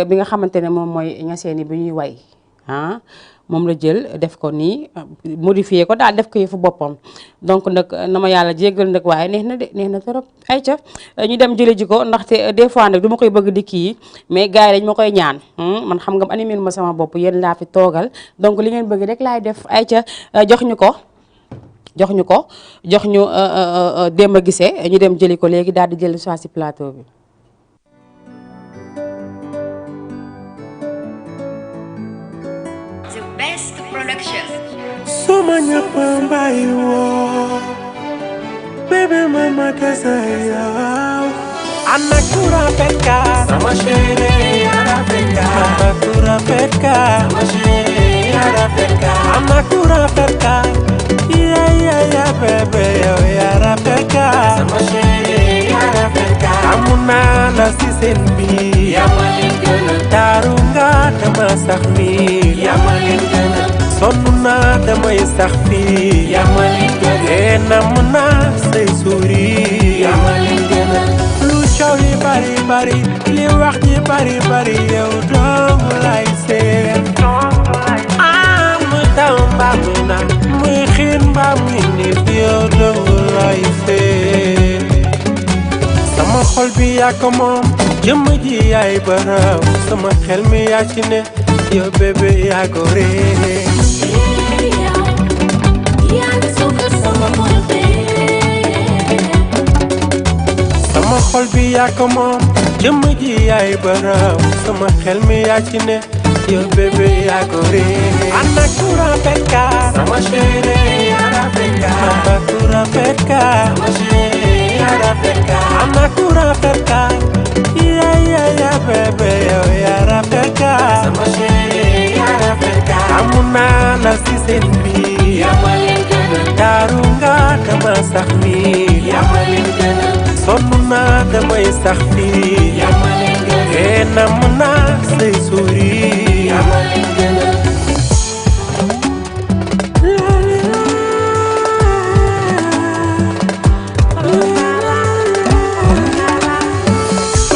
S1: bi nga xamante ne moom mooy ñaseeni bi ñuy way moom la jël def ko nii modifié ko daal def ko yëfu boppam donc nag na ma yàlla jéggal nag waaye neex na trop ayca ñu dem jële ji ko ndaxte des fois nag du ma koy bëgg di kii mais gars yi dañ ma koy ñaan man xam nga animé ma sama bopp yéen laa fi toogal donc li ngeen bëgg rek laay def ayca jox ñu Demba Guissé ñu dem jëli ko léegi daal di jël soit si plateau bi.
S4: The best production.
S2: Suma ñëpp mbay woo bébé mama kese yow ana kura peka sama chérie ana peka ana kura peka sama chérie ana peka ana kura peka ya bébé yow ya peka sama chérie ana peka amuna la si seen bi ya ma leen gënal taaru nga dama sax mi ya ma leen gënal sonn naa damay sax fii yaa ma leen gënal namm naa say sourire yaa ma leen gënal lu coow yi bari li wax ji bari yow dong lay seet mu taw mbaa mu na muy xiin mbaa muy niif yow dong lay seet sama xol bi yaa ko moom jëmm ji yaay baraw sama xel mi yaa ci ne yow bébé yaa ko réer sama xol bi yaa ko moom jëmm ji yaay baraw sama xel mi yaa ci ne yow bébé yaa ko réer ana kura peka sama chérie ana peka ana kura peka sama chérie ana peka ana kura peka ya bébé yow yaa peka sama chérie ana peka amuna la si seen bi yaa ma leen gënal taaru nga dama sax mi yaa ma leen gënal sonn naa damay sax fii yaa ma leen gënal namm naa say sourire yaa ma leen gënal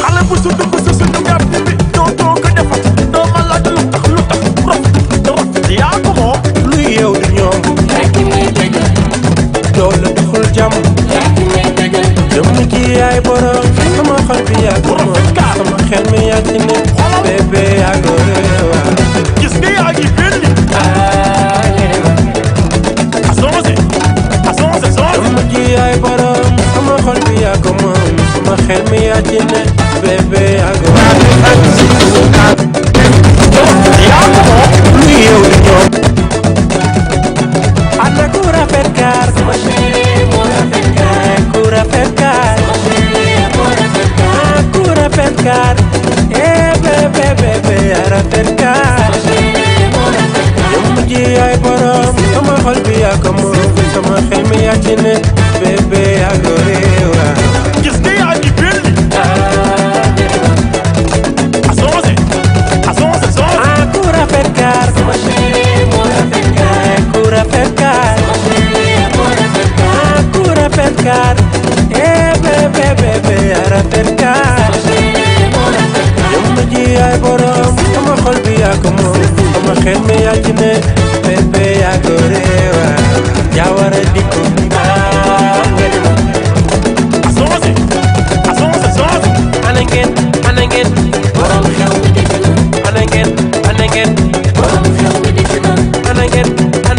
S2: xale bu su dugg sa sunu gàtt bi doo ko defat doo ma laaj lu tax rof yaa ko moom lu yeew di ñoom doo la deful jàmm jëmm ji yaay borom sama xol bi yaa ko moom sama xel mi yaa ci ne bébé yaa ko réewa gis nga yaa ngi belli jëmm ji yaay borom sama xol bi yaa ko moom sama xel mi yaa ci ne bébé yaa ko lu yeew di ñoom ana ku rafet kaar sama chérie moo rafet kaar ku rafet kaar sama chérie moo rafet kaar ku rafet kaar bébé yaa rafet kaar sama chérie moo rafet kaar jëmm ji yaay borom sama xol bi yaa ko moom sama xel mi yaa ci ne bébé yaa ko réewa gis nga yaa ngi belli ku rafet kaar sama chérie moo rafet kaar ku rafet kaar sama chérie moo rafet kaar ku rafet kaar bébé yaa rafet kaar sama chérie moo rafet kaar jëmm ji yaay borom sama xol bi
S4: xel mi yaa ci ne bébé yaa ko réewa yaa war a dikku ana ngeen borom xew mi dikk na ana ngeen borom xew mi dikk na ana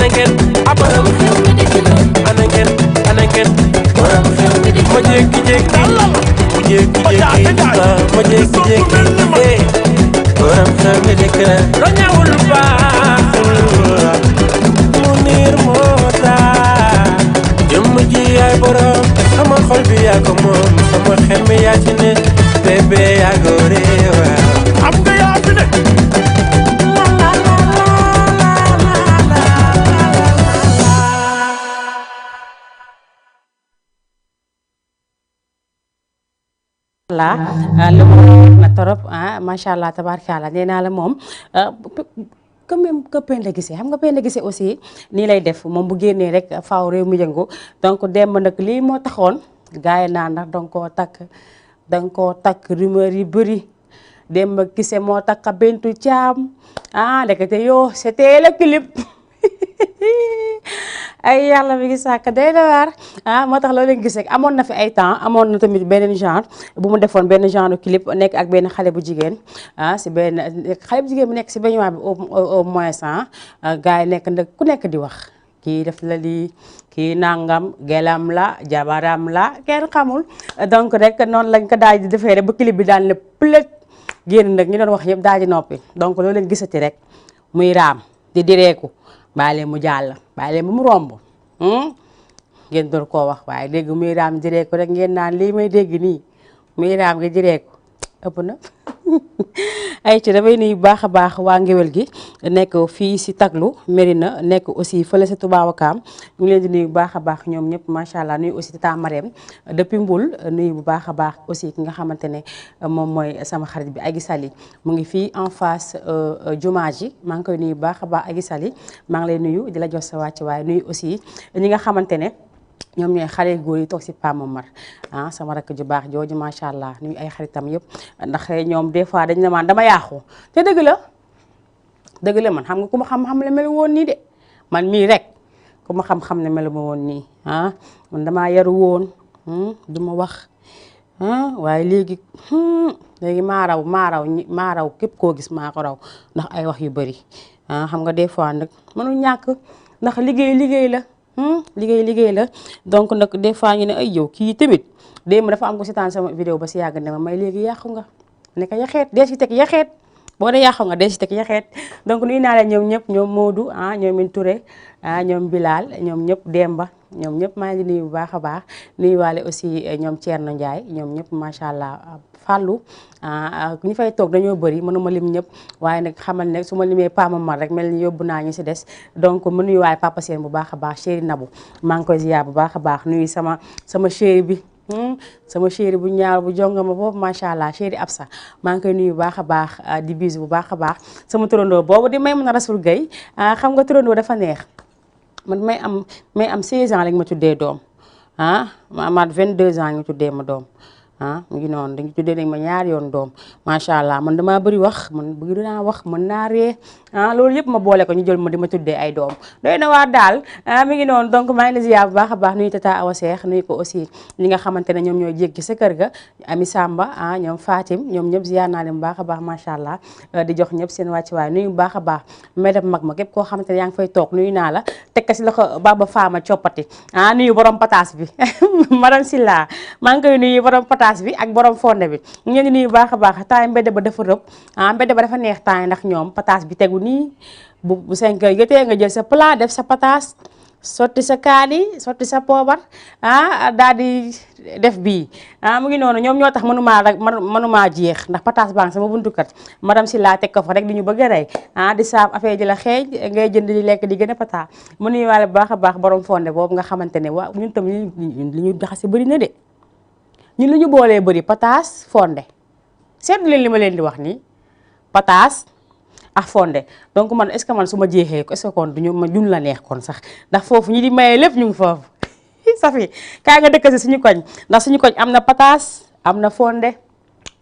S4: ngeen borom xew mi dikk na ana ngeen borom xew mi dikk na ma jékki-jékki borom xew mi dikk na lo ñaawul baaxul mu niir moo tax jëmm ji yaay borom sama xol bi yaa ko moom sama xel mi yaa ci ne bébé yaa ko réewa am nga yaa fi ne
S1: lu mu na torop macha allah tabaarkalla nee naa la moom quand même que Penda Guissé xam nga Penda Guissé aussi nii lay def moom bu génnee rek faaw réew mi yëngu donc Demba nag lii moo taxoon gars yi naan ndax danga koo takk rumeur yi bëri Demba Guissé moo takk Bintu Thiam ndekete yoo c'était le clip ay yàlla mi ngi sàkk day na waar moo tax loolu leen gis rek amoon na fi ay temps amoon na tamit beneen genre bu mu defoon benn genre clip nekk ak benn xale bu jigéen si benn xale bu jigéen bu nekk si bañuwaa bi au moins gars yi nekk nag ku nekk di wax kii def la lii kii nangam gelam la jabaram la kenn xamul donc rek noonu lañ ko daal di defee rek ba clip bi daal ne plët génn nag ñu doon wax yëpp daal di noppi donc loolu leen gisati rek muy raam di direeku bàyyi leen mu jàll bàyyi leen ba mu romb ngeen door koo wax waaye dégg muy raam direeku rek ngeen naan lii may dégg nii muy raam gi direeku ëpp na ay ci damay nuyu baax a baax waa ngéwél gi nekk fii si Taglu Mérina nekk aussi fële sa Touba Wakaam ñu ngi leen di nuyu bu baax a baax ñoom ñëpp macha allah nuyu aussi Tata Marème depuis Mbul nuyu bu baax a baax aussi ki nga xamante ne moom mooy sama xarit bi Agi Sali mu ngi fii en face jumaa ji maa ngi koy nuyu bu baax a baax Agi Sali maa ngi lay nuyu di la jox sa wàcc waaye nuyu aussi ñi nga xamante ne ñoom ñooy xale góor yi toog si Pa Momar sama rakk ju baax jooju macha allah nuyu ay xaritam yëpp ndax ñoom des fois dañ ne maan dama yàqu te dëgg la man xam nga ku ma xam-xam ne melu woon nii de man mii rek ku ma xam-xam ne melu ma woon nii man damaa yaru woon du ma wax waaye léegi maa raw képp koo gis maa ko raw ndax ay wax yu bëri xam nga des fois nag mënul ñàkk ndax liggéey la liggéey la donc nag des fois ñu ne ay yow kii tamit démb dafa am ko seetaan sama vidéo ba si yàgg ne ma may léegi yàqu nga ne ko yaxeet dee si teg yaxeet boo dee yàqu nga dee si teg yaxeet donc nuyu naa leen ñoom ñëpp ñoom Modou ñoom Min Touré ñoom Bilal ñoom ñëpp Demba ñoom ñëpp maa ngi nuyu bu baax a baax nuyu waale aussi ñoom Thierno Ndiaye ñoom ñëpp macha allah Fallou ñi fay toog dañoo bëri mënuma lim ñëpp waaye nag xamal ne su ma limee Pa Momar rek mel ni yóbbu naa ñu si des donc mu nuyu waaye Papa Sène bu baax a baax chéri Nabou maa ngi koy ziar bu baax a baax nuyu sama chéri bi sama chéri bu ñaar bu jongama boobu macha allah chéri Absa maa ngi koy nuyu bu baax a baax di bis bu baax a baax sama turandoo boobu di may mën a Rasul Gueye xam nga turandoo dafa neex man may am 16 ans lañ ma tuddee doom ma amaat 22 ans ñu tuddee ma doom mu ngi noonu dañu tuddee nañ ma ñaari yoon doom macha allah man damaa bëri wax man bëgg naa wax mën naa ree loolu yëpp ma boole ko ñu jël ma di ma tuddee ay doom doy na waar daal mi ngi noonu donc maa ngi la ziar bu baax a baax nuyu Tata Awa Seex nuyu ko aussi ñi nga xamante ne ñoom ñooy jéggi sa kër ga Ami Samba ñoom Fatim ñoom ñëpp ziar naa leen bu baax a baax macha allah di jox ñëpp seen wàccuwaay nuyu bu baax a baax madame mag ma képp koo xamante ne yaa ngi fay toog nuyu naa la teg ko si loxo Baba Fama coppati nuyu borom pataas bi madame Silla maa ngi koy nuyu borom pataas bi ak borom fonde bi ñu ngi nuyu baax a baax temps mbedd ba dafa rëb mbedd ba dafa neex temps ndax ñoom pataas bi tegu nii bu 5 heures jotee nga jël sa plat def sa pataas sotti sa kaani sotti sa poobar daal di def bii mu ngi noonu ñoom ñoo tax mënumaa jeex ndax pataas baa ngi sama buntu kër madame si laa teg ko fa rek di ñu bëgg a rey di saaf affaire ji la xeeñ ngay jënd di lekk di gën a pata mu nuyu waale bu baax a baax borom fonde boobu nga xamante ne waa ñun tam li ñu jaxase bëri na de ñun li ñu boolee bëri pataas fonde seetlu leen li ma leen di wax nii pataas ak fonde donc man est-ce que man su ma jeexee est-ce que kon duñ la neex kon sax ndax foofu ñi di maye lépp ñu ngi foofu safi kaay nga dëkk si suñu koñ ndax suñu koñ am na pataas am na fonde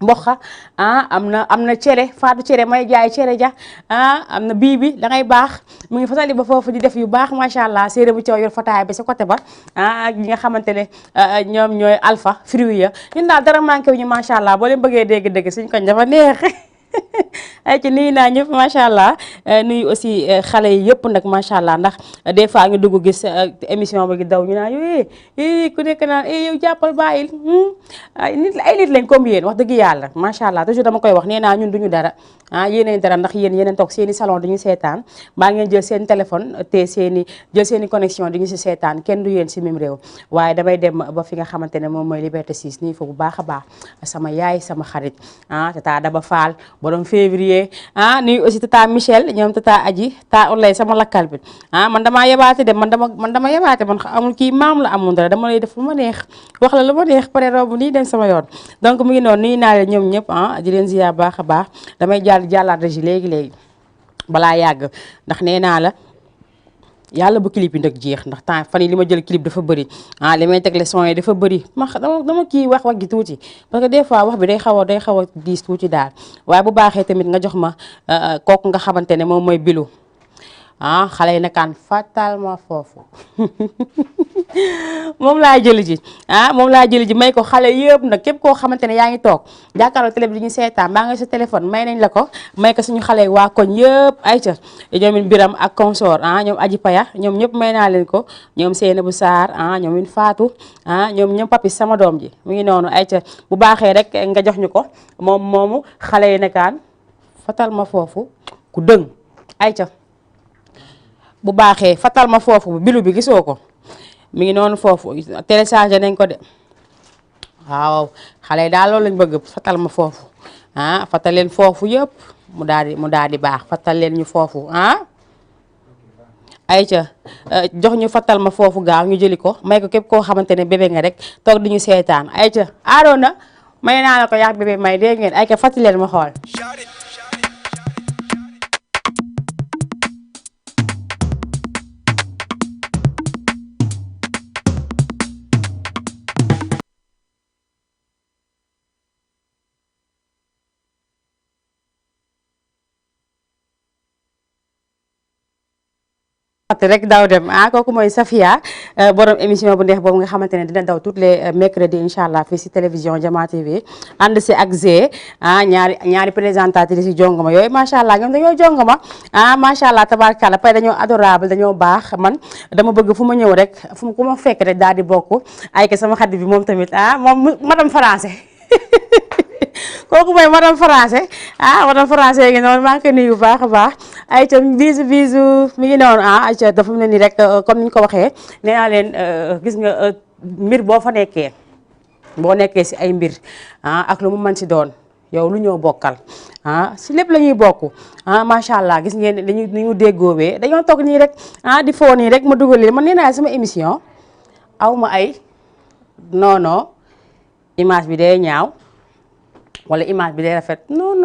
S1: mboqa am na cere faatu cere may jaay cere ja am na bii bi da ngay baax mu ngi fasali ba foofu di def yu baax macha allah séeré bu caw yor fataay ba sa côté ba ak ñi nga xamante ne ñoom ñooy alpha fruit ya ñun daal dara manqué wu ñu macha allah boo leen bëggee dégg-dégg suñ koñ dafa neex ay ci nuyu naa ñëpp macha allah nuyu aussi xale yi yëpp nag macha allah ndax des fois ñu dugg gis émission ba gi daw ñu naan yow ku nekk naan yow jàppal bàyyil ay nit lañ comme yéen wax dëgg yàlla macha allah toujours dama koy wax nee naa ñun duñu dara yéeneen dara ndax yéen toog seen i salon duñu seetaan mbaa ngeen jël seen téléphone te jël seen i connexion duñu si seetaan kenn du yéen si même réew waaye damay dem ba fi nga xamante ne moom mooy Liberté 6 nii fa bu baax a baax sama yaay sama xarit tata Daba Fall borom février nuyu aussi tata Michel ñoom tata Aji ta olay sama lakkal bi man damaa yebaate de man dama yebaate man amul kii maam la amul dara dama lay def lu ma neex wax la lu ma neex pare robu nii dem sama yoon donc mu ngi noonu nuyu naa leen ñoom ñëpp di leen ziar baax a baax damay jàllaat régi léegi balaa yàgg ndax nee naa la yàlla bu clip yi nag jeex ndax temps fan yi li ma jël clip dafa bëri li may tegle son yi dafa bëri dama kii wax gi tuuti parce que des fois wax bi day xaw a diis tuuti daal waaye bu baaxee tamit nga jox ma kooku nga xamante ne moom mooy bilu xale yi nakaan fàttal ma foofu moom laa jëli ji may ko xale yëpp nag képp koo xamante ne yaa ngi toog jàkkaarloo télé bi di ñu seetaan maa ngi sa téléphone may nañ la ko may ko suñu xale waa koñ yëpp ayca ñoom Biram ak consort ñoom Aji Paya ñoom ñëpp may naa leen ko ñoom Seynabou Sarr ñoom Fatou ñoom Papi sama doom ji mu ngi noonu ayca bu baaxee rek nga jox ñu ko moomu xale yi nakaan fatal ma foofu ku dëng ayca bu baaxee fatal ma foofu bilu bi gisoo ko mi ngi noonu foofu téléchargé nañ ko de waaw xale yi daal loolu lañ bëgg fatal ma foofu fatal leen foofu yëpp mu daal di baax fatal leen ñu foofu ayca jox ñu fatal ma foofu gaaw ñu jëli ko may ko képp koo xamante ne bébé nga rek toog di ñu seetaan ayca Arona may naa la ko yàq bébé may dégg ngeen ayca fatal leen ma xool. rek daw dem kooku mooy Safia borom émission bu neex boobu nga xamante ne dina daw tous les mercredis incha allah fii si télévision Jama TV ànd si ak Zé ñaari présentatrices yi jongoma yooyu macha allah ñoom dañoo jongoma macha allah tabarkalla pay dañoo adorable dañoo baax man dama bëgg fu ma ñëw rek ku ma fekk rek daal di bokk ay ke sama xarit bi moom tamit moom madame français kooku mooy madame français madame français ngi noonu maa ngi koy nuyu bu baax a baax ay ca bisu mi ngi noonu ay ca dafa mu ne nii rek comme ni ñu ko waxee nee naa leen gis nga mbir boo fa nekkee si ay mbir ak lu mu mën si doon yow lu ñëw bokkal si lépp la ñuy bokk macha allah gis ngeen ni ñu déggoowee dañoo toog nii rek di foo nii rek ma dugal leen man nee naa sama émission aw ma ay non image bi day ñaaw wala image bi day rafet non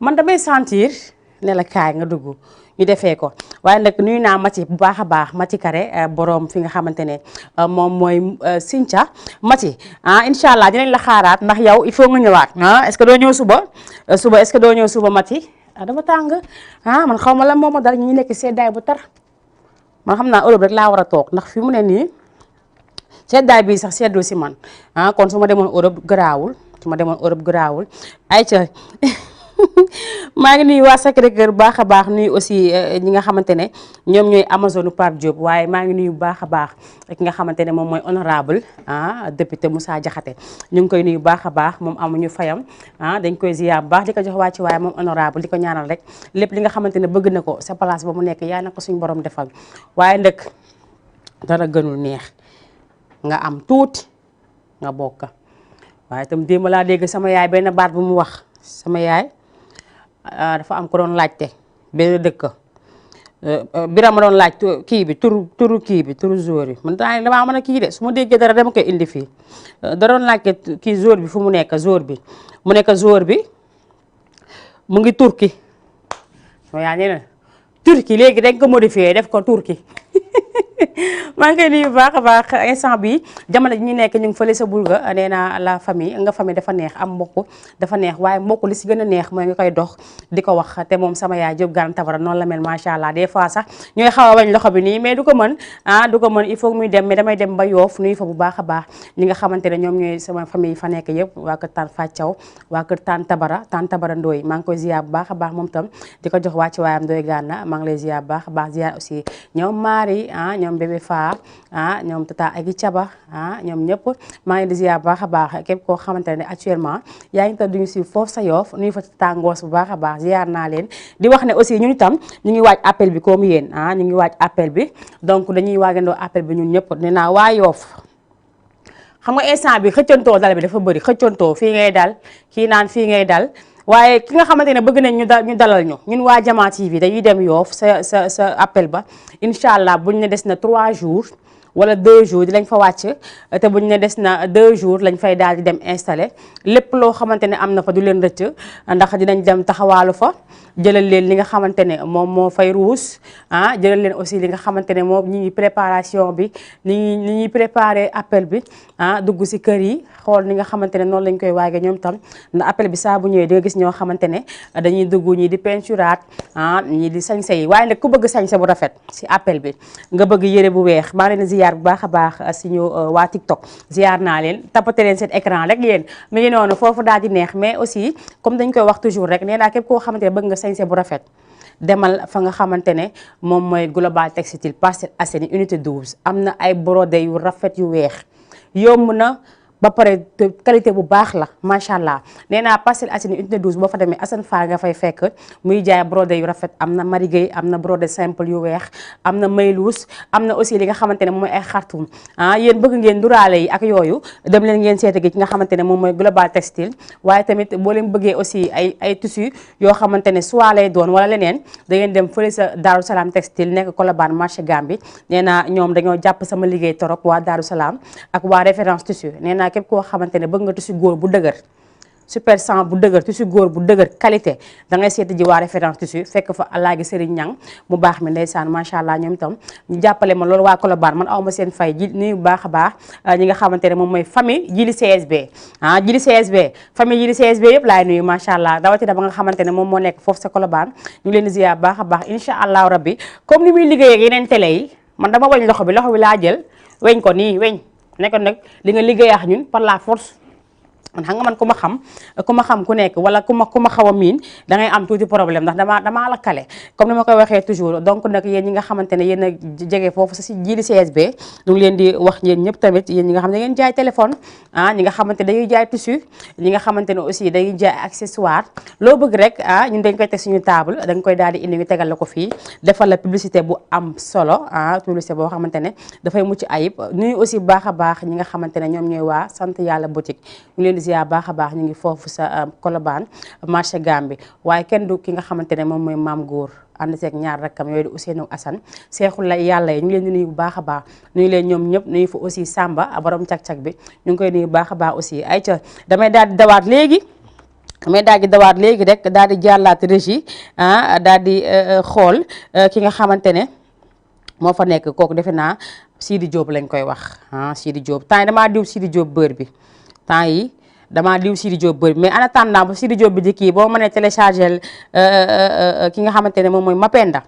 S1: man damay sentir ne la kaay nga dugg ñu defee ko waaye nag nuyu naa Mati bu baax a baax Mati Kare borom fi nga xamante ne moom mooy Sinthia Mati incha allah dinañ la xaaraat ndax yow il faut nga ñëwaat est-ce que doo ñëw suba est-ce que doo ñëw suba Mati dama tàng man xaw ma lan moo ma dal ñu nekk seddaay bu tar man xam naa Europe rek laa war a toog ndax fi mu ne nii seddaay bii sax seddul si man kon su ma demoon Europe garaawul ay ca maa ngi nuyu waa Sacré-Cœur baax a baax nuyu aussi ñi nga xamante ne ñoom ñooy Amazone Pape Diop waaye maa ngi nuyu baax a baax ki nga xamante ne moom mooy honorable député Moussa Diakhaté ñu ngi koy nuyu baax a baax moom amuñu fayam dañ koy ziyaar bu baax di ko jox wàcc waaye moom honorable di ko ñaanal rek lépp li nga xamante ne bëgg na ko sa place ba mu nekk yaa na ko suñu borom defal waaye ndëkk dara gënul neex nga am tuuti nga bokk waaye itam démb laa dégg sama yaay benn baat bu mu wax sama yaay dafa am ko doon laajte benn dëkk Biram ma doon laaj kii bi turu kii bi turu jour yi man damaa mën a kii de su ma déggee dara dama koy indi fii da doon laajte kii jour bi fu mu nekk jour bi mu nekk jour bi mu ngi Turki sama yaay nee na Turki léegi dañ ko modifié def ko Turki maa ngi koy nuyu bu baax a baax instant bi jamono ji ñu nekk ñu ngi fële sa bul ga nee naa la famille nga famille dafa neex am mbokk dafa neex waaye mbokk li si gën a neex mooy nga koy dox di ko wax te moom sama yaay Diop Gane Tabara noonu la mel macha allah des fois sax ñooy xaw a wañ loxo bi nii mais du ko mën du ko mën il faut muy dem mais damay dem ba Yoof nuyu fa bu baax a baax ñi nga xamante ne ñoom ñooy sama famille fa nekk yëpp waa kër Tane Fathiaw waa kër Tane Tabara Ndoye maa ngi koy ziar bu baax a baax moom tam di ko jox wàcc waayam Ndoye Gana maa ngi lay ziar bu baax a baax ziar aussi ñoom Marie ñoom bébé Fa ñoom tata Agi Caba ñoom ñëpp maa ngi di ziar bu baax a baax képp koo xamante ne actuellement yaa ngi tax duñu si foofu sa Yoof nuyu fa tata Ngoos bu baax a baax ziar naa leen di wax ne aussi ñun itam ñu ngi waaj appel bi comme yéen ñu ngi waaj appel bi donc dañuy waagandoo appel bi ñun ñëpp nee naa waa Yoof xam nga instant bi xëccantoo dal bi dafa bëri xëccantoo fii ngay dal kii naan fii ngay dal waaye ki nga xamante ne bëgg nañ ñu dalal ñu ñun waa Jama TV dañuy dem Yoof sa appel ba incha allah buñ ne des na 3 jours wala 2 jours di lañ fa wàcc te buñ ne des na 2 jours lañ fay daal di dem installé lépp loo xamante ne am na fa du leen rëcc ndax dinañ dem taxawaalu fa jëlal leen li nga xamante ne moom moo fay ruus jëlal leen aussi li nga xamante ne moom ñi ngi préparation bi ni ñuy préparé appel bi dugg si kër yi xool ni nga xamante ne noonu lañ koy waage ñoom tam ndax appel bi saa bu ñëwee di nga gis ñoo xamante ne dañuy dugg ñii di peinturaat ñii di sañse yi waaye nag ku bëgg sañse bu rafet si appel bi nga bëgg yére bu weex maa leen ziar bu baax a baax suñu waa TikTok ziar naa leen tapoté leen seen écran rek yéen mi ngi noonu foofu daal di neex mais aussi comme dañ koy wax toujours rek nee naa képp koo xamante ne bëgg nga sañse bu rafet demal fa nga xamante ne moom mooy Global Textile Parcelles Assainies unité 12 am na ay brodé yu rafet yu weex yomb na ba pare qualité bu baax la macha allah nee naa Parcelles Assainies unité 12 boo fa demee Assane Fall nga fay fekk muy jaay brodé yu rafet am na marigay am na brodé simple yu weex am na mayluus am na aussi li nga xamante ne moom mooy ay xartum yéen bëgg ngeen duraale yi ak yooyu dem leen ngeen seete gi ki nga xamante ne moom mooy Global Textile waaye tamit boo leen bëggee aussi ay tissu yoo xamante ne soit lay doon wala leneen da ngeen dem fële sa Daaru Salaam Textile nekk Colobane marché Gambie nee naa ñoom dañoo jàpp sama liggéey torop waa Daaru Salaam ak waa référence tissu nee naa képp koo xamante ne bëgg nga tissu góor bu dëgër super 100 bu dëgër tissu góor bu dëgër qualité da ngay seeti ji waa référence tissu fekk fa Alaaji Serigne Ñang mu baax mi ndeysaan macha allah ñoom itam ñu jàppale ma loolu waa Colobane man aw ma seen fay ji nuyu bu baax a baax ñi nga xamante ne moom mooy famille Jili CSB Jili CSB famille Jili CSB yëpp laay nuyu macha allah rawatina ba nga xamante ne moom moo nekk foofu sa Colobane ñu leen di ziar baax a baax incha allahu rabbi comme ni muy liggéey ak yeneen télé yi man dama weñ loxo bi laa jël weñ ko nii weñ nekkoon nag li nga liggéey ak ñun par la force man xam nga man ku ma xam ku nekk wala ku ma xaw a miin da ngay am tuuti problème ndax damaa la kale comme ni ma koy waxee toujours donc nag yéen ñi nga xamante ne yéen a jege foofu sa si Jili CSB ñu ngi leen di wax yéen ñëpp tamit yéen ñi nga xam ne da ngeen jaay téléphone ñi nga xamante dañuy jaay tissu ñi nga xamante ne aussi dañuy jaay accessoire loo bëgg rek ñun dañ koy teg suñu table dañ koy daal di indi ñu tegal la ko fii defal la publicité bu am solo publicité boo xamante ne dafay mucc ayib nuyu aussi baax a baax ñi nga xamante ne ñoom ñooy waa sant yàlla boutique ñu leen ziar baax a baax ñu ngi foofu sa Colobane marché Gambie waaye kenn du ki nga xamante ne moom mooy maam góor ànd seeg ñaar rakkam yooyu di Ousseynou Assane seexul la yàlla yi ñu ngi leen di nuyu bu baax a baax nuyu leen ñoom ñëpp nuyu fa aussi Samba borom cag-cag bi ñu ngi koy nuyu bu baax a baax aussi ay ca damay daal di dawaat léegi rek daal di jàllaat régie daal di xool ki nga xamante ne moo fa nekk kooku defe naa Sidi Diop lañ koy wax Sidi Diop temps yi damaa diw Sidi Diop beurre bi temps yi damaa diw Sidi Diop bëri mais en attendant ba Sidi Diop bi di kii boo mënee télécharger ki nga xamante ne moom mooy Mapenda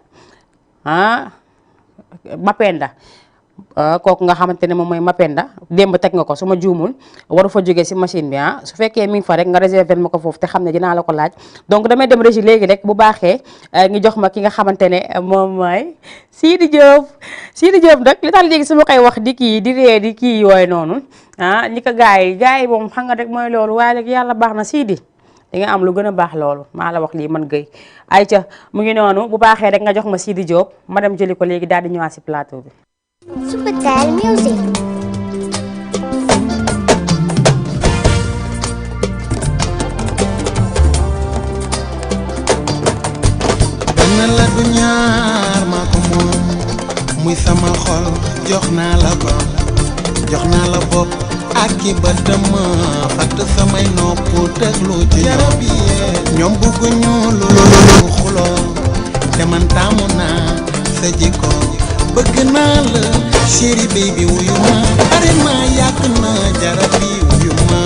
S1: kooku nga xamante ne moom mooy Mapenda démb teg nga ko su ma juumul waru fa jógee si machine bi su fekkee mi ngi fa rek nga réserver ma ko foofu te xam ne dinaa la ko laaj donc damay dem régie léegi rek bu baaxee ngi jox ma ki nga xamante ne moom mooy Sidi Diop nag li tax léegi su ma koy wax di kii di ree di kii yooyu noonu ñi ko gars yi moom xam nga rek mooy loolu waaye rek yàlla baax na Sidi di nga am lu gën a baax loolu maa la wax lii man gëy ayca mu ngi noonu bu baaxee rek nga jox ma Sidi Diop ma dem jëli ko léegi daal di ñëwaat si plateau bi.
S5: Supatel Music.
S6: benn la du ñaar maa ko moom muy sama xol jox naa la bopp ak ki bëtam fatt samay nopp déglu ci ñoom bëgguñu lu xuloo te man taamu naa sa jikko bëgg naa la chéri baby wuyu ma pare ma yàgg na jarabi wuyu ma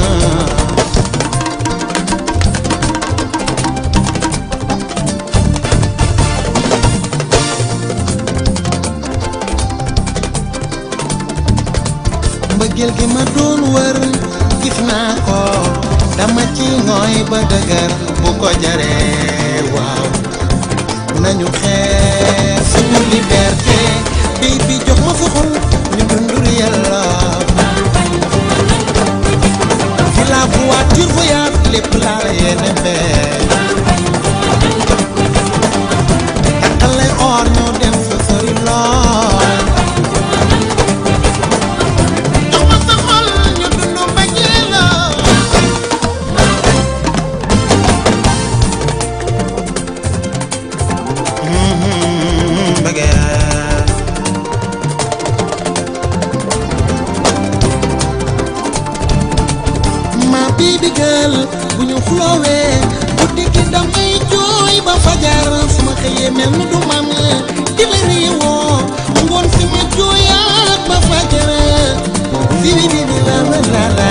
S6: mbëggeel gi ma doon wër gis naa ko dama ci ngooy ba dëgër bu ko jaree waaw nañu xeex suñu liberté baby jox ma sa xol ñu dundur yàlla fi la voiture voyage lépp laa la yéene fee takkal lay or ñu dem fa sori lool jox ma sa xol ñu dundu mbëggeel la baby girl bu ñu xuloowee guddi gi damay jooy ba fajar su ma xëyee mel ni du mam di la réewoo ngoon si ma jooyaat ba fajar di la la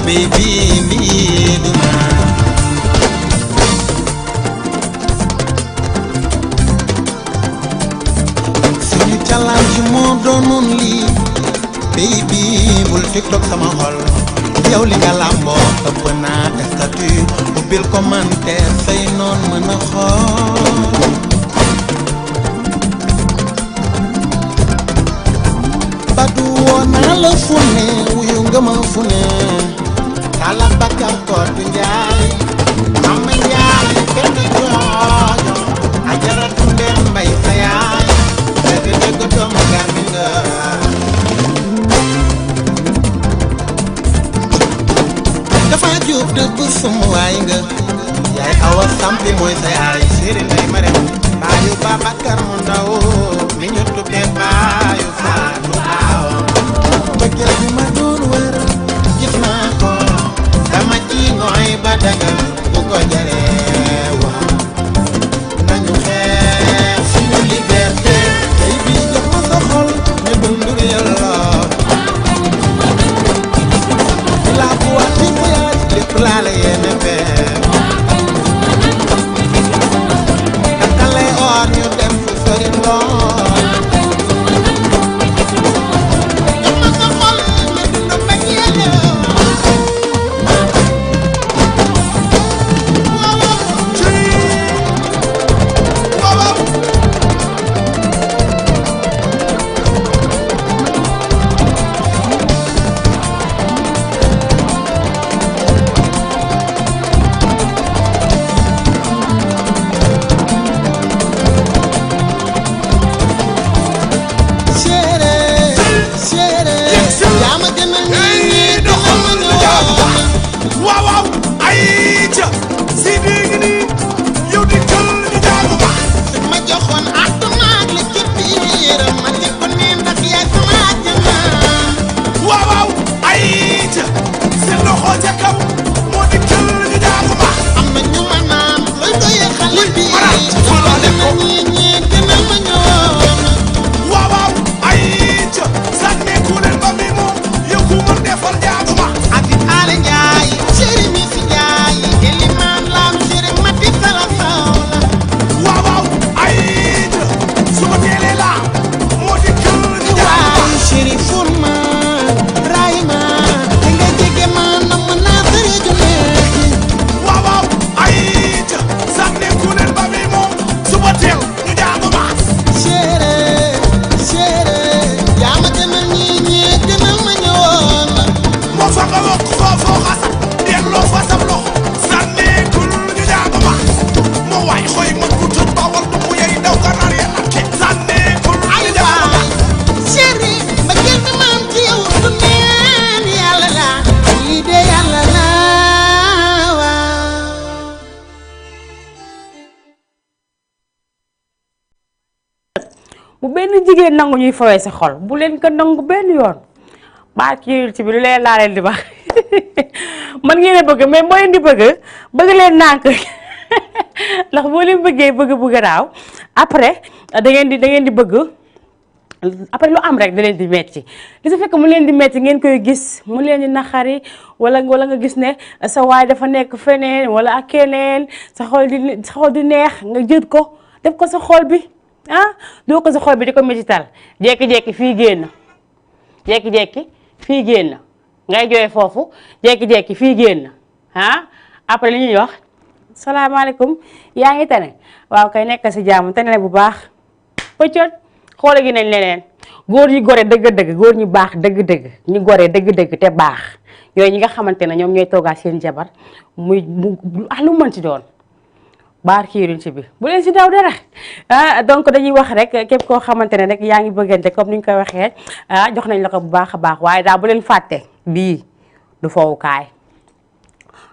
S6: baby lii du ma suñu challenge moo doonoon lii baby bul tiktok sama xol yow li nga làmboo ëpp naa statut ubbil commentaire say noon mën a xool badu woo naa la fu ne wuyu nga ma fu ne kala bakkar koor du njaay ama njaay kenn joojo ajaratu ndeen mbay sa yaay dëgg dëgg doomu garmi nga dafa jóob dëgg sum waay nga yaay awa sampi mooy sa yaay séeri ndey ma dem baayu Babakar mu ndaw mi ñu tuddee baayu Faatu Aaw bëggeel bi ma doon wër gis naa ko dama ci ngooy ba dagal bu ko jaree waaw nañu xeex suñu liberté tey bi jox ma sa xol ñu dundur yàlla la voiture voyage lépp laa la yéene fee takkal lay or ñu dem fu sori lool jox ma sa xol ñu dund mbëggeel
S1: bu benn jigéen nangu ñuy fowee sa xol bu leen ko nangu benn yoon baa ci bi lu leen laa leen di wax man ngeen a bëgg mais moo leen di bëgg leen nànk ndax boo leen bëggee bëgg bu garaaw après da ngeen di bëgg après lu am rek da leen di metti li su fekk mu leen di metti ngeen koy gis mu leen di naxari wala nga gis ne sa waay dafa nekk feneen wala ak keneen sa xol di neex nga jël ko def ko sa xol bi doo ko sa xol bi di ko métital jekki-jekki fii génn ngay jooy foofu jekki-jekki fii génn après li ñuy wax salaamaaleykum yaa ngi tane waaw kay nekk si jàmm tane bu baax pëccot xoole gi nañ leneen góor ñi gore dëgg-dëgg góor ñi baax dëgg-dëgg ñu gore dëgg-dëgg te baax yooyu ñi nga xamante ne ñoom ñooy toogaat seen jabar muy lu mën ci doon baar kiiruñ ci bi bu leen si daw dara donc dañuy wax rek képp koo xamante ne rek yaa ngi bëggante comme ni ñu koy waxee jox nañ la ko bu baax a baax waaye daal bu leen fàtte bii du fowukaay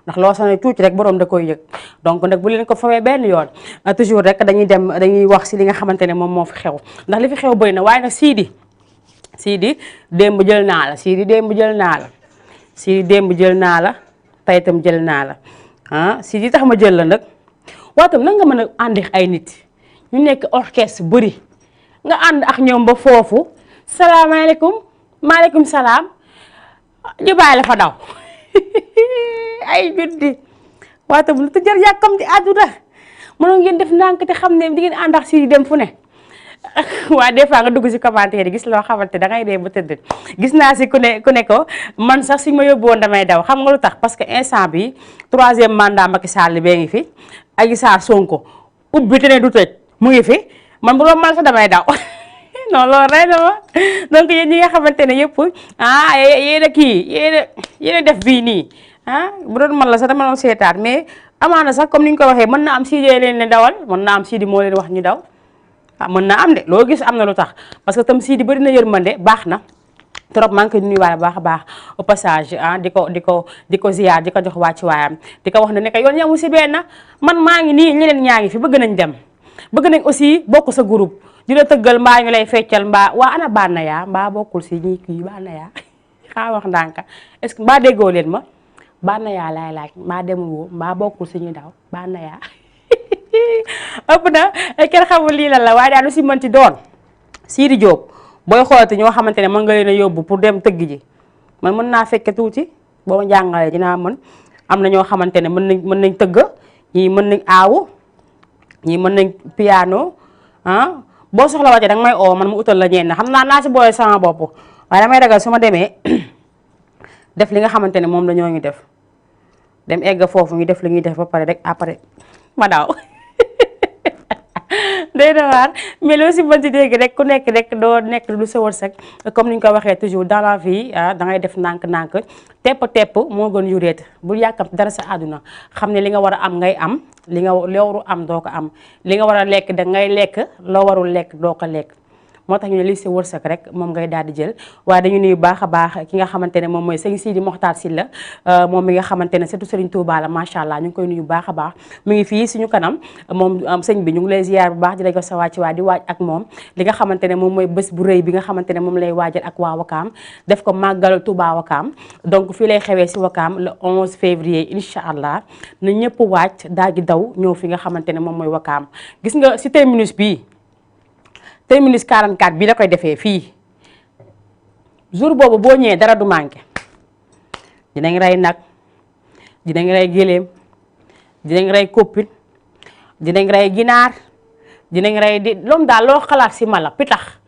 S1: ndax loo sonné tuuti rek borom da koy yëg donc nag bu leen ko fawee benn yoon toujours rek dañuy wax si li nga xamante ne moom moo fi xew ndax li fi xew bëri na waaye nag Sidi démb jël naa la Sidi démb jël naa la tey itam jël naa la Sidi tax ma jël la nag waaye itam nan nga mën a ànd ak ay nit ñu nekk orchestre bëri nga ànd ak ñoom ba foofu salaamaaleykum maaleykum salaam ñu bàyyi la fa daw ay juddi waaye tam lu te jar yàkkam di àdduna mënoon ngeen def ndànk te xam ne di ngeen ànd ak si dem fu ne waaye des fois nga dugg si commentaire yi gis loo xamante da ngay dee ba tëdd gis naa si ku ne ko man sax si ma yóbbu woon damay daw xam nga lu tax parce que instant bi 3e mandat Macky Sall bee ngi fi Adji Sarr Sonko ubbi te ne du tëj mu ngi fi man bu doon man sax damay daw non loolu rey na ma donc yéen ñi nga xamante ne yëpp yéen a def bii nii bu doon man la sax dama doon seetaat mais amaana sax comme ni ñu ko waxee mën na am Sidi leen ne dawal mën na am Sidi moo leen wax ñu daw mën na am de loo gis am na lu tax parce que tam Sidi bëri na yërmande baax na trop maa ngi koy nuyuwaale baax a baax au passage di ko ziar di ko jox wàccuwaayam di ko wax ne que yoon yamu si benn man maa ngi nii ñeneen ñaa ngi fi bëgg nañ dem bëgg nañ aussi bokk sa groupe di la tëggal mbaa ñu lay feccal mbaa waa ana bànna yaa mbaa bokkul si ñi kii bànna yaa xaa wax ndànk est-ce que mbaa déggoo leen ma bànna yaa laay laaj mbaa demul woo mbaa bokkul si ñuy daw bànna yaa ëpp na kenn xamul lii lan la waaye daal lu si mënti doon Sidi Diop booy xoolati ñoo xamante ne mën nga leen a yóbbu pour dem tëgg ji man mën naa fekke tuuti boo ma jàngalee dinaa mën am na ñoo xamante ne mën nañ tëgg ñii mën nañ aawu ñii mën nañ piano boo soxla wàcce danga may oo man mu utal la ñeen xam naa si boole sama bopp waaye damay ragal su ma demee def li nga xamante ne moom la ñoo ngi def dem egg foofu ñu def li ñuy def ba pare rek après ma daaw day na waar mais loo si mënti dégg rek ku nekk rek doo nekk lu sa wërsëg comme ni ñu ko waxee toujours dans la vie da ngay def nànk-nànk tepp moo gën yuréet bu yàkkam dara sa àdduna xam ne li nga war a am ngay am loo waru am doo ko am li nga war a lekk da ngay lekk loo warul lekk doo ko lekk moo tax ñu ne li si wërsëg rek moom ngay daal di jël waaye dañu nuyu baax a baax ki nga xamante ne moom mooy sëñ Sidi Mokhtar Sylla moom mi nga xamante ne surtout Serigne Touba la macha allah ñu ngi koy nuyu baax a baax mi ngi fii suñu kanam moom sëñ bi ñu ngi lay ziar bu baax di la jox sa wàcc waa di waaj ak moom li nga xamante ne moom mooy bés bu rëy bi nga xamante ne moom lay waajal ak waa Wakaam def ko màggal Touba Wakaam donc fii lay xewee si Wakaam le 11 février incha allah na ñëpp waaj daal di daw ñëw fi nga xamante ne moom mooy Wakaam gis nga si terminus bii terminus 44 bi la koy defee fii jour boobu boo ñëwee dara du manqué dinañ rey nag dinañ rey géléem dinañ rey koppin dinañ rey ginaar dinañ rey di loom daal loo xalaat si mala pitax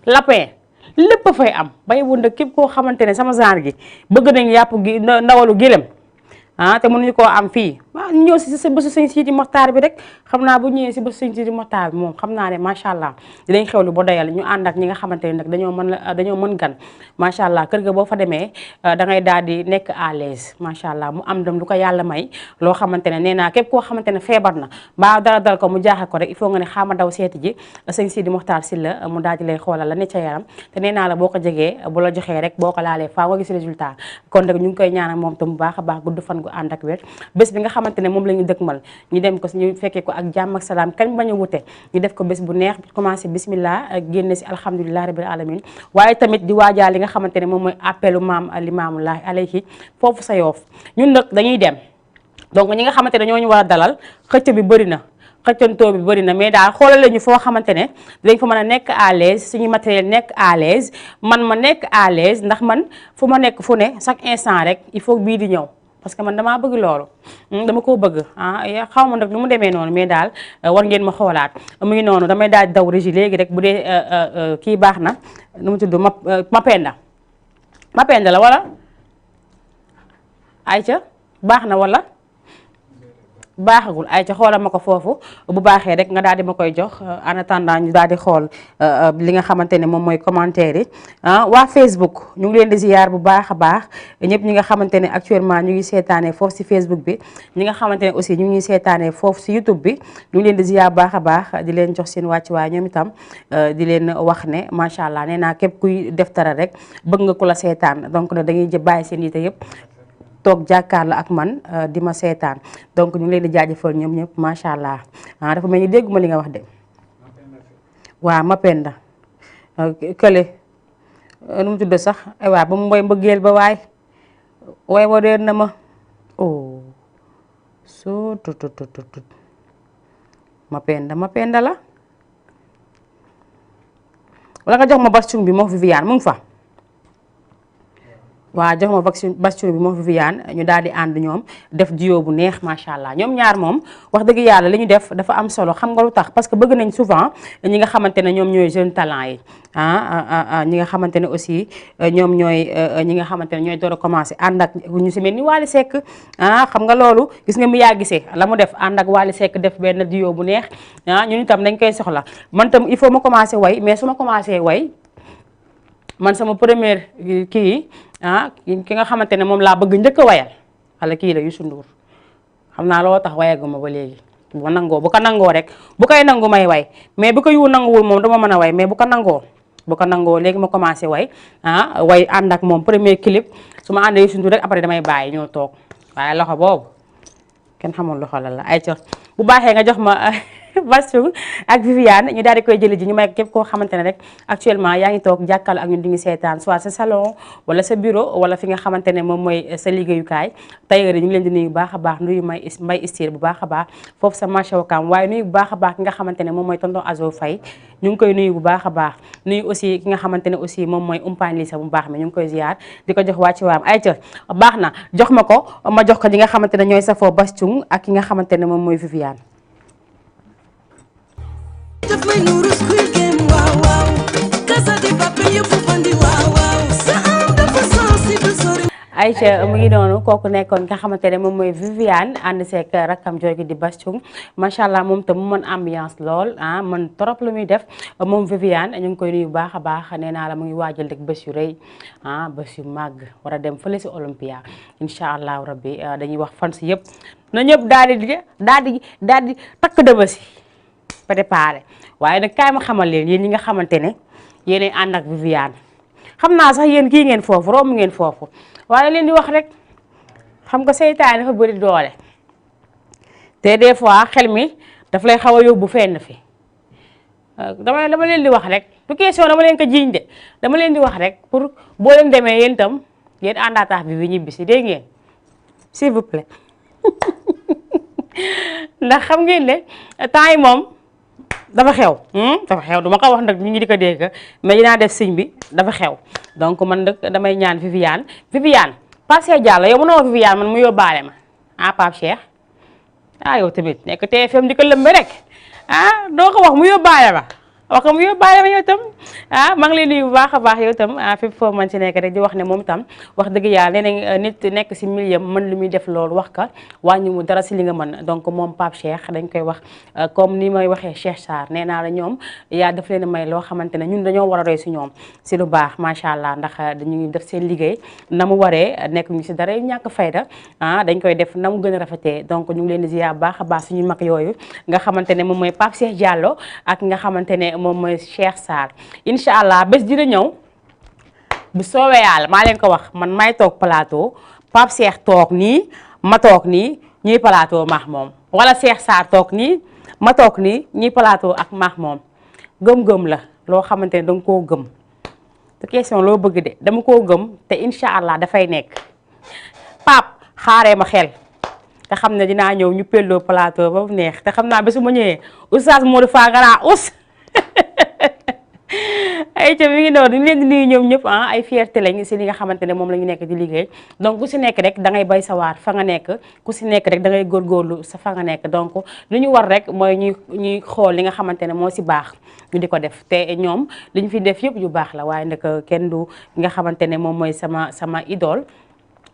S1: lapin lépp fay am bay bu nag képp koo xamante ne sama genre gi bëgg nañ yàpp gi ndawalu gélém te mënuñu koo am fii ñu ñëw si sa bésu sëñ Sidi Mokhtar bi rek xam naa bu ñëwee si bésu sëñ Sidi Mokhtar bi moom xam naa ne macha allah dinañ xewlu ba doyal ñu ànd ak ñi nga xamante ne nag dañoo mën gan macha allah kër ga boo fa demee da ngay daal di nekk à l'aise macha allah mu am dem lu ko yàlla may loo xamante ne nee naa képp koo xamante ne feebar na mbaa dara dal ko mu jaaxal ko rek il faut nga ne xaama daw seeti ji sëñ Sidi Mokhtar Sylla mu daal di lay xoolal la ne ca yaram te nee naa la boo ko jegee bu la joxee rek boo ko laalee faa nga gis résultat kon nag ñu ngi koy ñaanal moom tam bu baax a baax gudd fan gu ànd ak wér bés bi nga xamante ne moom la ñu dëkkmal ñu dem ko ñu fekkee ko ak jàmm ak salaam kañ bañ a wute ñu def ko bés bu neex commencé bismillah génne si alhamdulilah rabbil alamin waaye tamit di waajaa li nga xamante ne moom mooy appelu maam limaamullahi alayhi foofu sa Yoof ñun nag dañuy dem donc ñi nga xamante ne ñoo ñu war a dalal xëcc bi bëri na xëccantoo bi bëri na mais daal xoolal lañu foo xamante ne dinañ fa mën a nekk à l'aise suñu matériel nekk à l'aise man ma nekk à l'aise ndax man fu ma nekk fu ne chaque instant rek il faut bii di ñëw parce que man damaa bëgg loolu dama koo bëgg xaw ma nag lu mu demee noonu mais daal war ngeen ma xoolaat mu ngi noonu damay daal daw régie léegi rek bu dee kii baax na nu mu tudd Mapenda la wala ayca baax na wala baaxagul ayca xoolal ma ko foofu bu baaxee rek nga daal di ma koy jox en attendant ñu daal di xool li nga xamante ne moom mooy commentaire yi waa Facebook ñu ngi leen di ziar bu baax a baax ñëpp ñi nga xamante ne actuellement ñu ngi seetaanee foofu si Facebook bi ñi nga xamante ne aussi ñu ngi seetaanee foofu si YouTube bi ñu ngi leen di ziar bu baax a baax di leen jox seen wàccuwaay ñoom itam di leen wax ne macha allah nee naa képp kuy def dara rek bëgg nga ku la seetaan donc nag dañuy bàyyi seen yite yëpp. toog jàkkaarloo ak man di ma seetaan donc ñu ngi leen di jaajëfal ñoom ñëpp macha allah dafa mel ni dégguma li nga wax de waaw Mapenda kële nu mu tudd sax waaw ba mu mboy mbëggeel ba waay wa réer na ma oh soo tut Mapenda la wala nga jox ma bastung bi moo Viviane mu ngi fa waaw jox ma bastion bi moom Viviane ñu daal di ànd ñoom def duo bu neex macha allah ñoom ñaar moom wax dëgg yàlla li ñu def dafa am solo xam nga lu tax parce que bëgg nañ souvent ñi nga xamante ne ñoom ñooy jeune talent yi ñi nga xamante ne aussi ñoom ñooy ñi nga xamante ne ñooy door a commencé ànd ak ñu si mel ni Wally Seck xam nga loolu gis nga mu yaa gisee la mu def ànd ak Wally Seck def benn duo bu neex ñun itam dañ koy soxla man itam il faut ma commencé way mais su ma commencé way man sama première kii ki nga xamante ne moom laa bëgg njëkk a wayal xale kii la Youssou Ndour xam naa loo tax wayaguma ba léegi bu ko nangoo rek bu koy nangu may way mais bu ko yu nanguwul moom dama mën a way mais bu ko nangoo léegi ma commencé way way ànd ak moom premier clip su ma àndee Youssou Ndour rek après damay bàyyi ñoo toog waaye loxo boobu kenn xamul loxo la ay ca bu baaxee nga jox ma Bastung ak Viviane ñu daal di koy jëli ji ñu may képp koo xamante ne rek actuellement yaa ngi toog jàkkaarloo ak ñun di ngi seetaan soit sa salon wala sa bureau wala fi nga xamante ne moom mooy sa liggéeyukaay tailleur yi ñu ngi leen di nuyu bu baax a baax nuyu Mbay Istir bu baax a baax foofu sa marché Wakaam waaye nuyu bu baax a baax ki nga xamante ne moom mooy tonton Azo Faye ñu ngi koy nuyu bu baax a baax nuyu aussi ki nga xamante ne aussi moom mooy umpaañ li sa bu baax mi ñu ngi koy ziar di ko jox wàcci waam ay ca baax na jox ma ko ma jox ko ñi nga xamante ne ñooy safoo Bastung ak ki nga xamante ne moom mooy Viviane
S3: daf may nuru Squid Game waaw waaw Casa de Papel yëpp bandi waaw waaw sa am dafa sensible sori
S1: Aïcha mu ngi noonu kooku nekkoon nga xamante ne moom mooy Viviane ànd seeg rakkam jooju di Bastung macha allah moom tam mu mën ambiance lool man trop lu muy def moom Viviane ñu ngi koy nuyu bu baax a baax nee naa la mu ngi waajal rek bés yu rëy bés yu màgg war a dem fële si Olympia incha allahu rabbi dañuy wax fan si yëpp na ñëpp daal di takk dëba si préparé waaye nag kaay ma xamal leen yéen ñi nga xamante ne yéenay ànd ak Viviane xam naa sax yéen kii ngeen foofu romb ngeen foofu waaye leen di wax rek xam nga seytaane dafa bëri doole te des fois xel mi daf lay xaw a yóbbu fenn fi dama leen di wax rek du question dama leen ko jiiñ de dama leen di wax rek pour boo leen demee yéen itam ngeen àndaataax bi ñibbi si dégg ngeen s'il vous plaît ndax xam ngeen ne temps yi moom dafa xew duma ko wax nag ñu ngi di ko dégg mais dinaa def signe bi dafa xew donc man nag damay ñaan Viviane Pape Cheikh Diallo yow mënoo Viviane man mu yóbbaale ma Pape Cheikh yow tamit nekk TFM di ko lëmbe rek doo ko wax mu yóbbaale ma wax ko mu yóbbaale ma yow tam maa ngi lay nuyu bu baax a baax yow tam fépp foo man ci nekk rek di wax ne moom tam wax dëgg yàlla nee nañ nit nekk si milieu mën lu muy def loolu wax ka wàññi mu dara si li nga mën donc moom Pape Cheikh dañ koy wax comme ni may waxee Cheikh Sarr nee naa la ñoom yaa daf leen may loo xamante ne ñun dañoo war a roy si ñoom si lu baax macha allah ndax dañuy def seen liggéey na mu waree nekk ñu si dara ñàkk fayda dañ koy def na mu gën a rafetee donc ñu ngi leen di ziar baax a baax suñu mag yooyu nga xamante ne moom mooy Pape Cheikh Diallo ak nga xamante ne moom mooy Cheikh Sarr incha allah bés dina ñëw bu soowee yàlla maa leen ko wax man may toog plateau Pape Cheikh toog nii ma toog nii ñuy plateau maax moom wala Cheikh Sarr toog nii ma toog nii ñuy plateau ak maax moom gëm-gëm la loo xamante ne danga koo gëm te question loo bëgg de dama koo gëm te incha allah dafay nekk Pape xaaree ma xel te xam ne dinaa ñëw ñu pelloo plateau ba mu neex te xam naa ba su ma ñëwee oustaz Modou Fagara ay ca mi ngi noonu ñu leen di nuyu ñoom ñëpp ay fierté lañ si li nga xamante ne moom la ñu nekk di liggéey donc ku si nekk rek da ngay bay sa waar fa nga nekk ku si nekk rek da ngay góorgóorlu sa fa nga nekk donc li ñu war rek mooy ñuy xool li nga xamante ne moo si baax ñu di ko def te ñoom li ñu fi def yëpp yu baax la waaye nag kenn du nga xamante ne moom mooy sama idole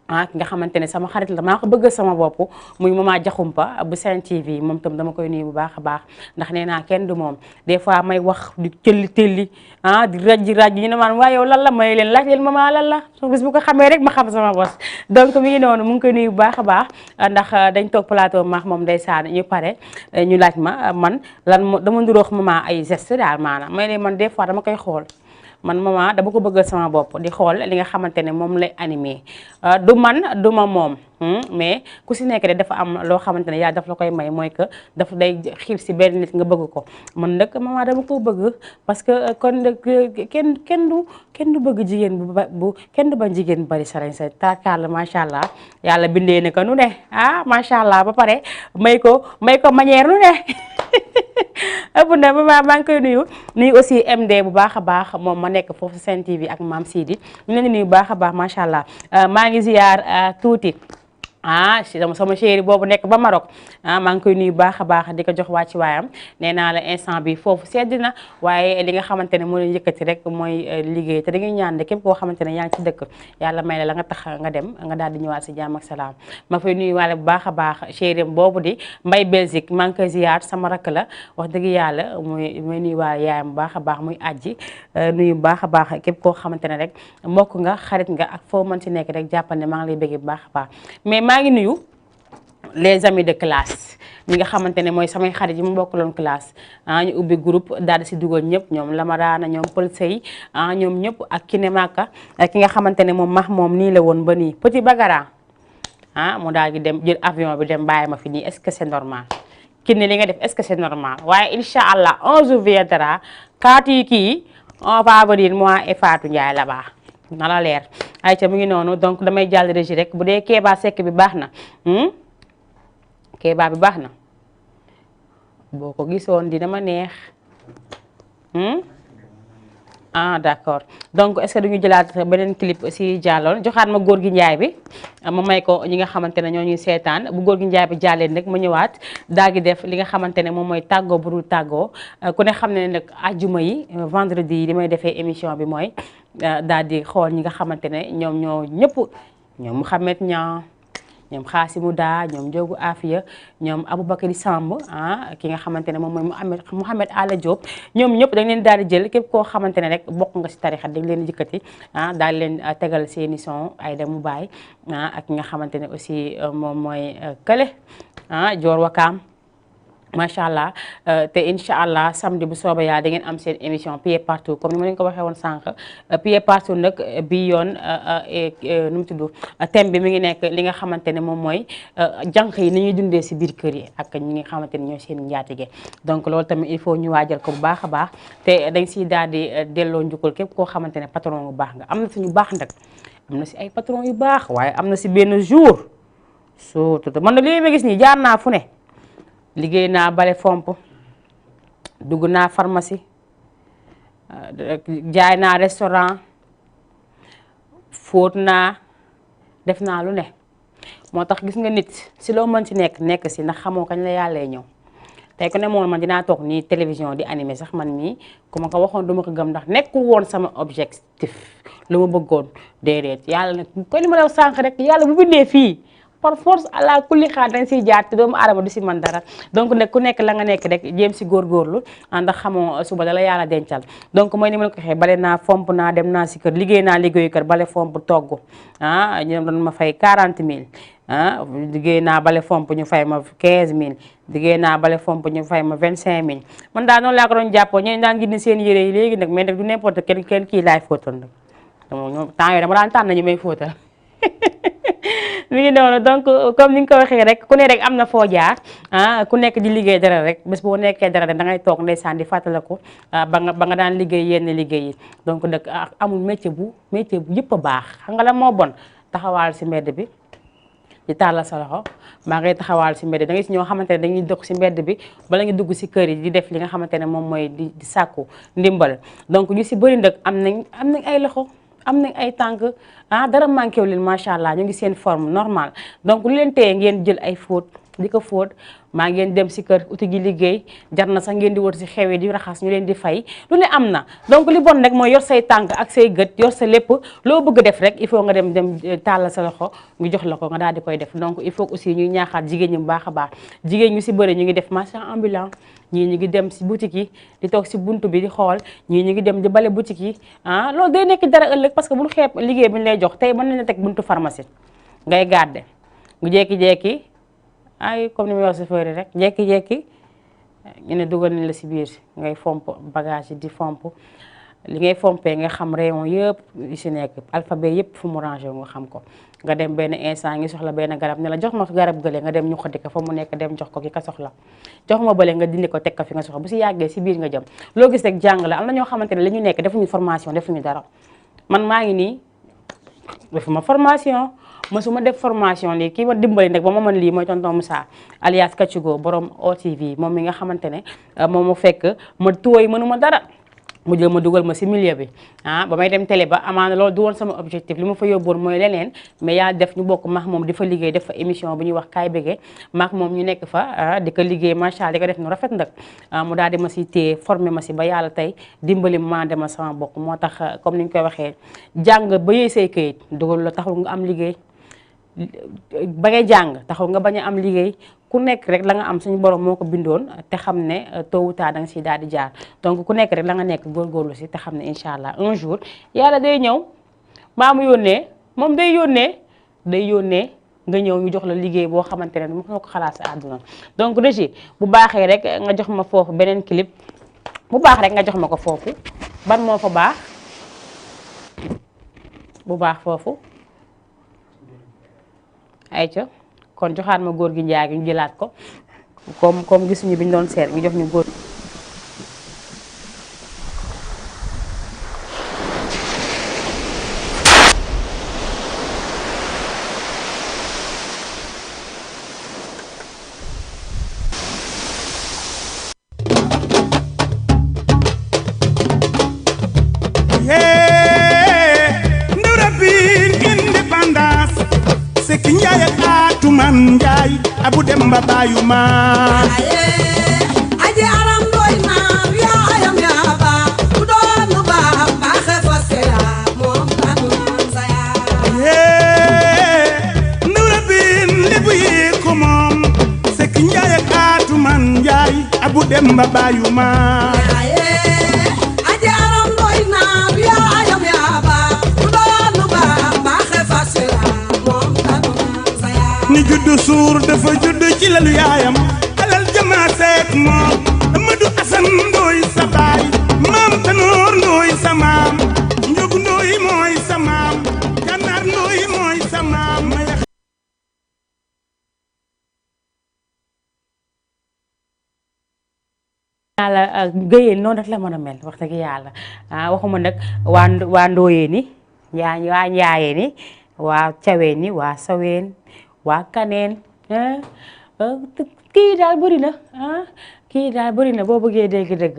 S1: ki nga xamante ne sama xarit la maa ko bëgg sama bopp muy Mama Diakhoumpa bu Sen TV moom tam dama koy nuyu bu baax a baax ndax nee naa kenn du moom des fois may wax di tëlli di raj ñu ne maan waaye yow lan la may leen laaj leen Mama lan la so bis bu ko xamee rek ma xam sama bos donc mi ngi noonu mu ngi koy nuyu bu baax a baax ndax dañ toog plateau maax moom ndeysaan ñu pare ñu laaj ma man lan dama nduróox Mama ay geste daal maanaam may leen man des fois dama koy xool man Mama dama ko bëggal sama bopp di xool li nga xamante ne moom lay animé du man du ma moom mais ku si nekk rek dafa am loo xamante ne yaa daf la koy may mooy que daf day xiir si benn nit nga bëgg ko man nag Mama dama ko bëgg parce que kon kenn du bëgg jigéen bu kenn du bañ jigéen bu bari sarañ sa taakaar macha allah yàlla bindee ne ko nu ne macha allah ba pare may ko manière nu ne ëpp na Mama maa ngi koy nuyu aussi MD bu baax a baax moom ma nekk foofu Sen TV ak Mame Sidi ñu leen di nuyu bu baax a baax macha allah maa ngi ziar tuuti sama chéri boobu nekk ba Maroc maa ngi koy nuyu baax a baax di ko jox wàcc waayam nee naa la instant bi foofu sedd na waaye li nga xamante ne moo leen yëkkati rek mooy liggéey te da ngay ñaan de képp koo xamante ne yaa ngi ci dëkk yàlla may la nga tax nga dem nga daal di ñëwaat si jàmm ak salaam ma fay nuyu waale bu baax a baax chéri boobu di Mbay Belgique maa ngi koy ziar sama rakk la wax dëgg yàlla muy may nuyu waale yaayam bu baax a baax muy ajji nuyu bu baax a baax képp koo xamante ne rek mbokk nga xarit nga ak foo mën si nekk rek jàppal ne maa ngi lay bëgg bu baax a baax mais maa ngi nuyu les amis de classe ñi nga xamante ne mooy samay xarit yi mu bokkaloon classe ñu ubbi groupe daal di si dugal ñëpp ñoom Lamarana ñoom Pël Sey ñoom ñëpp ak Kiné Maka ki nga xamante ne moom nii la woon ba nii Petit Bagara mu daal di dem jël avion bi dem bàyyi ma fi nii est-ce que c'est normal Kiné li nga def est-ce que c'est normal waaye incha allah un jour viendra quand kii on va venir moi et Fatou Ndiaye là-bas na la leer ayca mu ngi noonu donc damay jàll régie rek bu dee Kéba Seck bi baax na Kéba bi baax na boo ko gisoon dina ma neex d'accord donc est-ce que duñu jëlaat beneen clip si jàlloon joxaat ma góor gi njaay bi ma may ko ñi nga xamante ne ñoo ñuy seetaan bu góor gi njaay bi jàlleen nag ma ñëwaat daal di def li nga xamante ne moom mooy tàggoo bu dul tàggoo ku ne xam ne nag ajjuma yi vendredi yi li may defee émission bi mooy daal di xool ñi nga xamante ne ñoom ñoo ñëpp ñoom Mouhamed Niang ñoom Xaasimu Daa ñoom Njogu Afia ñoom Aboubacry Samb ki nga xamante ne moom mooy Mouhamed Ala Diop ñoom ñëpp dañ leen daal di jël képp koo xamante ne rek bokk nga si tarixa dañ leen jëkkati daal leen tegal seeni son ay da mu baay ak ki nga xamante ne aussi moom mooy kële Joor Wakaam macha allah te incha allah samedi bu soobee yaa da ngeen am seen émission pied partout comme ni ma leen ko waxee woon sànq pied partout nag bi yoon nu mu tudd thème bi mi ngi nekk li nga xamante ne moom mooy jànq yi ni ñuy dundee si biir kër yi ak ñi nga xamante ne ñooy seen njaatige donc loolu tamit il faut ñu waajal ko bu baax a baax te dañ siy daal di delloo njukkal képp koo xamante ne patron bu baax nga am na suñu baax nag am na si ay patron yu baax waaye am na si benn jour surtout man nag li ma gis nii jaar naa fu ne liggéey naa bale fomp dugg naa pharmacie jaay naa restaurant fóot naa def naa lu ne moo tax gis nga nit si loo mën ci nekk si ndax xamoo kañ la yàlla ñëw tey ku ne moom man dinaa toog nii télévision di animé sax man mii ku ma ko waxoon duma ko gëm ndax nekkul woon sama objectif lu ma bëggoon déedéet yàlla nag ko li ma daw sànq rek yàlla bu bindee fii par force àla kulli xaar dañ siy jaar te doomu aadama du si man dara donc nag ku nekk la nga nekk rek jéem si góorgóorlu ndax xamoo suba la yàlla dencal donc mooy ni ma la ko waxee bale naa fomp naa dem naa si kër liggéey naa liggéeyu kër bale fomp togg ñu doon ma fay 40 000 liggéey naa bale fomp ñu fay ma 15 000 liggéey naa bale fomp ñu fay ma 25 000 man daal noonu laa ko doon jàppoo ñooñu daan gis seen yére yi léegi nag mais nag du n'importe kenn kii laay fóotal nag temps yooyu dama daan tànn ñu may fóotal mi ngi noonu donc comme ni nga ko waxee rek ku ne rek am na foo jaar ku nekk di liggéey dara rek bés boo nekkee dara rek da ngay toog ndeysaan di fàttaliku ba nga daan liggéey yenn liggéey yi donc nag amul métier bu yëpp a baax xam nga la moo bon taxawaal si mbedd bi di tàllal sa loxo maa ngay taxawaal si mbedd da ngay si ñoo xamante ne dañuy dox si mbedd bi bala ñu dugg si kër yi di def li nga xamante ne moom mooy di sàkku ndimbal donc ñu si bëri nag am nañ ay loxo am nañ ay tànk dara manqué wu leen macha allah ñu ngi seen forme normale donc lu leen téye ngeen jël ay fóot di ko fóot maa ngeen dem si kër uti gi liggéey jar na sax ngeen di wër si xew di raxas ñu leen di fay lu ne am na donc li bon rek mooy yor say tànk ak say gët yor sa lépp loo bëgg def rek il faut nga dem tàllal sa loxo ñu jox la ko nga daal di koy def donc il faut aussi ñuy ñaaxaat jigéen ñi bu baax a baax jigéen ñu si bëri ñu ngi def marchand ambulant ñii ñu ngi dem si boutique yi di toog si buntu bi di xool ñii ñu ngi dem di bale boutique yi loolu day nekk dara ëllëg parce que bul xeeb liggéey bi ñu lay jox tey mën nañ la teg buntu pharmacie ngay gàdde nga jékki-jékki ay comme ni muy wax chauffeur yi rek jékki-jékki ñu ne dugal nañ la si biir ngay fomp bagage yi di fomp li ngay fompee nga xam rayon yëpp yu si nekk alphabet yëpp fu mu rangé nga xam ko nga dem benn instant ngi soxla benn garab ne la jox ma garab gële nga dem ñu xoti ko fa mu nekk dem jox ko ki ka soxla jox ma bële nga dindi ko teg ko fi nga soxla bu si yàggee si biir nga jëm loo gis rek jàng la am na ñoo xamante ne li ñu nekk defuñu formation defuñu dara man maa ngi nii defuma formation mësuma def formation lii kii ma dimbali nag ba ma mën lii mooy tonton Moussa alias Kachigo borom OTV moom mi nga xamante ne moom mu fekk ma tuwoy mënuma dara mu jël ma dugal ma si milieu bi ba may dem télé ba amaana loolu du woon sama objectif li ma fa yóbboon mooy leneen mais yaa def ñu bokk max moom di fa liggéey def fa émission bu ñuy wax kaay bége max moom ñu nekk fa di ko liggéey macha allah di ko def nu rafet nag mu daal di ma si téye formé ma si ba yàlla tey dimbali ma demal sama bokk moo tax comme ni ñu koy waxee jàng ba yëy say këyit dugal la taxul nga am liggéey ba ngay jàng taxul nga bañ a am liggéey ku nekk rek la nga am suñu borom moo ko bindoon te xam ne tôt ou tard da nga si daal di jaar donc ku nekk rek la nga nekk góorgóorlu si te xam ne incha allah un jour yàlla day ñëw maa mu yónnee moom day yónnee nga ñëw ñu jox la liggéey boo xamante ne moo ko xalaat sa àdduna donc Régis bu baaxee rek nga jox ma foofu beneen clip bu baax rek nga jox ma ko foofu ban moo fa baax bu baax foofu ayca kon joxaat ma góor gi njaay gi ñu jëlaat ko comme gisuñu bi ñu doon seet ñu jox ñu góor
S2: Seki Njaay ak Atuman Njaay Abu Demba Bayu ma
S3: aje aram doy naar yaa ayam yaa ba ku doon lu baax baaxe foske yaa moom tanu sa
S2: yaa Ndura bin lebu yi ko moom Seki Njaay ak Atuman Njaay Abu Demba Bayu ma
S3: aje aram doy naar yaa ayam yaa ba ku doon lu baax baaxe foske yaa
S2: ni juddu suur dafa juddu ci lalu yaayam alal jamaa seet moom Amadou Assane Ndoye sa baay maam Tanoor Ndoye sa maam Njogu Ndoye mooy sa maam Gànnaar Ndoye mooy sa maam
S1: yàlla Guèyeen noonu rek la mën a mel wax dëgg yàlla waxuma nag waa Ndoyeen ni waa Njaayeen ni waa Caween ni waa Saween waa Kaneen kii daal bëri na kii daal bëri na boo bëggee dégg-dégg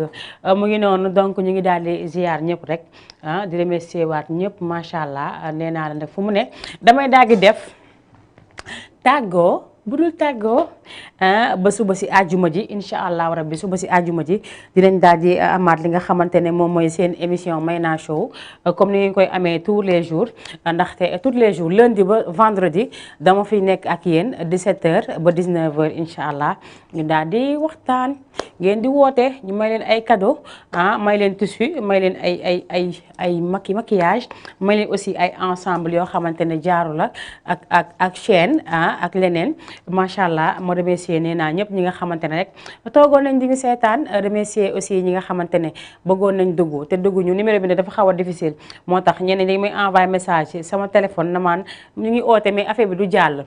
S1: mu ngi noonu donc ñu ngi daal di ziar ñëpp rek di remercier waat ñëpp macha allah nee naa la nag fu mu ne damay daal di def tàggoo bu dul tàggoo ba suba si àjjuma ji incha allah rabbi suba si àjjuma ji dinañ daal di amaat li nga xamante ne moom mooy seen émission Mayna Show comme ni ngeen koy amee tous les jours ndaxte tous les jours lundi ba vendredi dama fiy nekk ak yéen 17h ba 19h incha allah ñu daal di waxtaan ngeen di woote ñu may leen ay cadeau may leen tissu may leen ay maquillage may leen aussi ay ensemble yoo xamante ne jaaru la ak chaîne ak leneen macha allah ma remercier nee naa ñëpp ñi nga xamante ne rek toogoon nañ di ñu seetaan remercier aussi ñi nga xamante ne bëggoon nañ dugg te dugg ñu numéro bi ne dafa xaw a difficile moo tax ñeneen dañ may envoyé message sama téléphone na maan ñu ngi oote mais affaire bi du jàll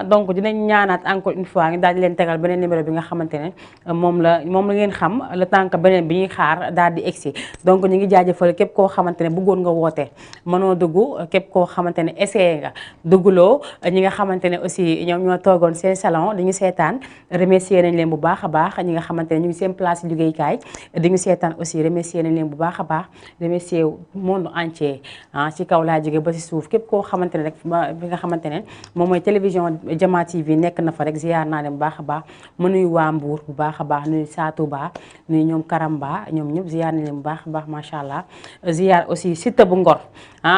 S1: donc dinañ ñaanaat encore une fois ngi daal di leen tegal beneen numéro bi nga xamante ne moom la moom la ngeen xam le temps que beneen bi ñuy xaar daal di egsi donc ñu ngi jaajëfal képp koo xamante ne bëggoon nga woote mënoo dugg képp koo xamante ne essayé nga dugguloo ñi nga xamante ne aussi ñoom ñoo toogoon seen salon di ñu seetaan remercier nañ leen bu baax a baax ñi nga xamante ne ñu ngi seen place liggéeykaay di ñu seetaan aussi remercier nañ leen bu baax a baax remercier monde entier ci kaw laa jóge ba si suuf képp koo xamante ne rek bi nga xamante ne moom mooy télévision Jama TV nekk na fa rek ziar naa leen bu baax a baax ma nuyu waa Mbour bu baax a baax nuyu Satou Ba nuyu ñoom Karamba ñoom ñëpp ziar nañ leen bu baax a baax macha allah ziar aussi Siteu bu Ngor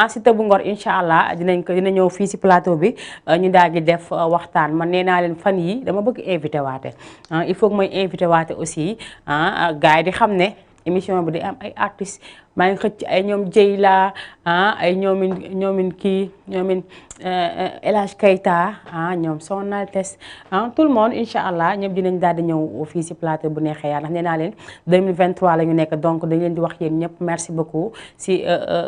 S1: Siteu bu Ngor incha allah dina ñëw fii si plateau bi ñu daal di def waxtaan man nee naa leen fan yi dama bëgg invité waate il faut que mooy invité waate aussi gars yi di xam ne émission bi di am ay artistes maa ngi xëcc ay ñoom Jeyla ay ñoomin kii ñoomin El Hadj Keita ñoom Son Altesse tout le monde incha allah ñëpp dinañ daal di ñëw fii si plateau bu neexee yaa ndax nee naa leen 2023 la ñu nekk donc dañ leen di wax yéen ñëpp merci beaucoup si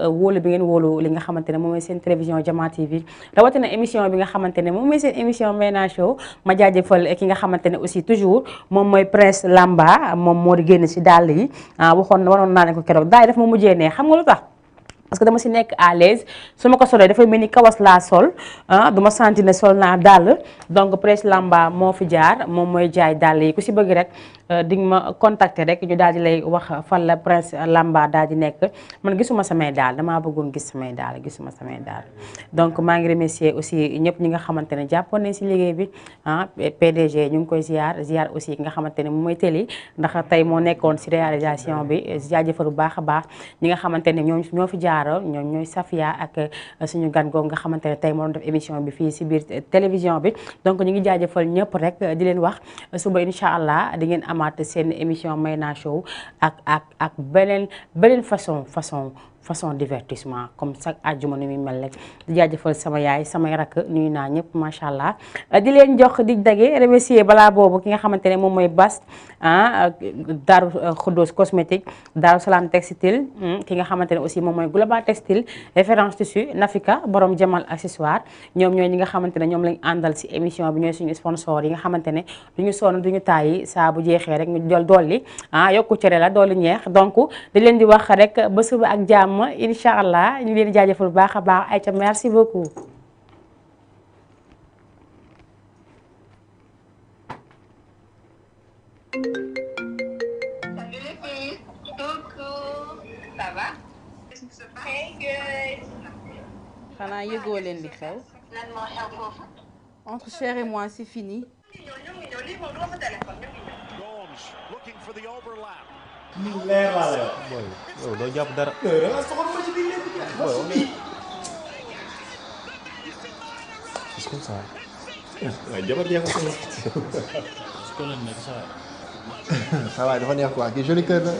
S1: wóolu bi ngeen wóolu li nga xamante ne moom mooy seen télévision Jama TV rawatina émission bi nga xamante ne moom mooy seen émission Meyna Show ma jaajëfal ki nga xamante ne aussi toujours moom mooy Prince Lamba moom moo di génn si dàll yi waroon naa ne ko keroog daay def ma mujjee ne xam nga lu tax parce que dama si nekk à l'aise su ma ko solee dafay mel ni kawas laa sol du ma sentir ne sol naa dàll donc Prince Lamba moo fi jaar moom mooy jaay dàll yi ku si bëgg rek di nga ma contacter rek ñu daal di lay wax fan la Prince Lamba daal di nekk man gisuma samay daal damaa bëggoon gis samay daal gisuma samay daal donc maa ngi remercier aussi ñëpp ñi nga xamante ne jàppoon nañ si liggéey bi PDG ñu ngi koy ziar aussi ki nga xamante ne moom mooy télé ndax tey moo nekkoon si réalisation bi jaajëfal bu baax a baax ñi nga xamante ne ñoo fi jaar ñoom ñooy Safia ak suñu gan googu nga xamante ne tey moo doon def émission bi fii si biir télévision bi donc ñu ngi jaajëfal ñëpp rek di leen wax suba incha allah di ngeen amaat seen émission Meyna Show ak beneen façon divertissement comme chaque àjjuma ni muy mel rek di jaajëfal sama yaay samay rakk nuyu naa ñëpp macha allah di leen jox di dage remercier balaa boobu ki nga xamante ne moom mooy Bas Daaru Khoudoss cosmétique Daaru Salaam textile ki nga xamante ne aussi moom mooy Global Textile référence tissu Nafika borom Jamal accessoire ñoom ñooy ñi nga xamante ne ñoom lañ àndal si émission bi ñooy suñu sponsor yi nga xamante ne duñu sonn duñu tàyyi saa bu jeexee rek ñu jël dolli yokku cere la dolli ñeex donc di leen di wax rek ba suba ak jàmm incha allah ñu leen di jaajëfal bu baax a baax ayca merci beaucoup.
S7: xanaa yëgoo leen li xew. entre Cher et moi c'est fini.
S8: leer laa lay wax. booy yow doo jàpp dara. da nga soxla ma ci biir léegi booy c'est comme ça. waaye jabar jeex ko soxla. su ko leen nekk ça. ça va dafa neex quoi kii joli kër la.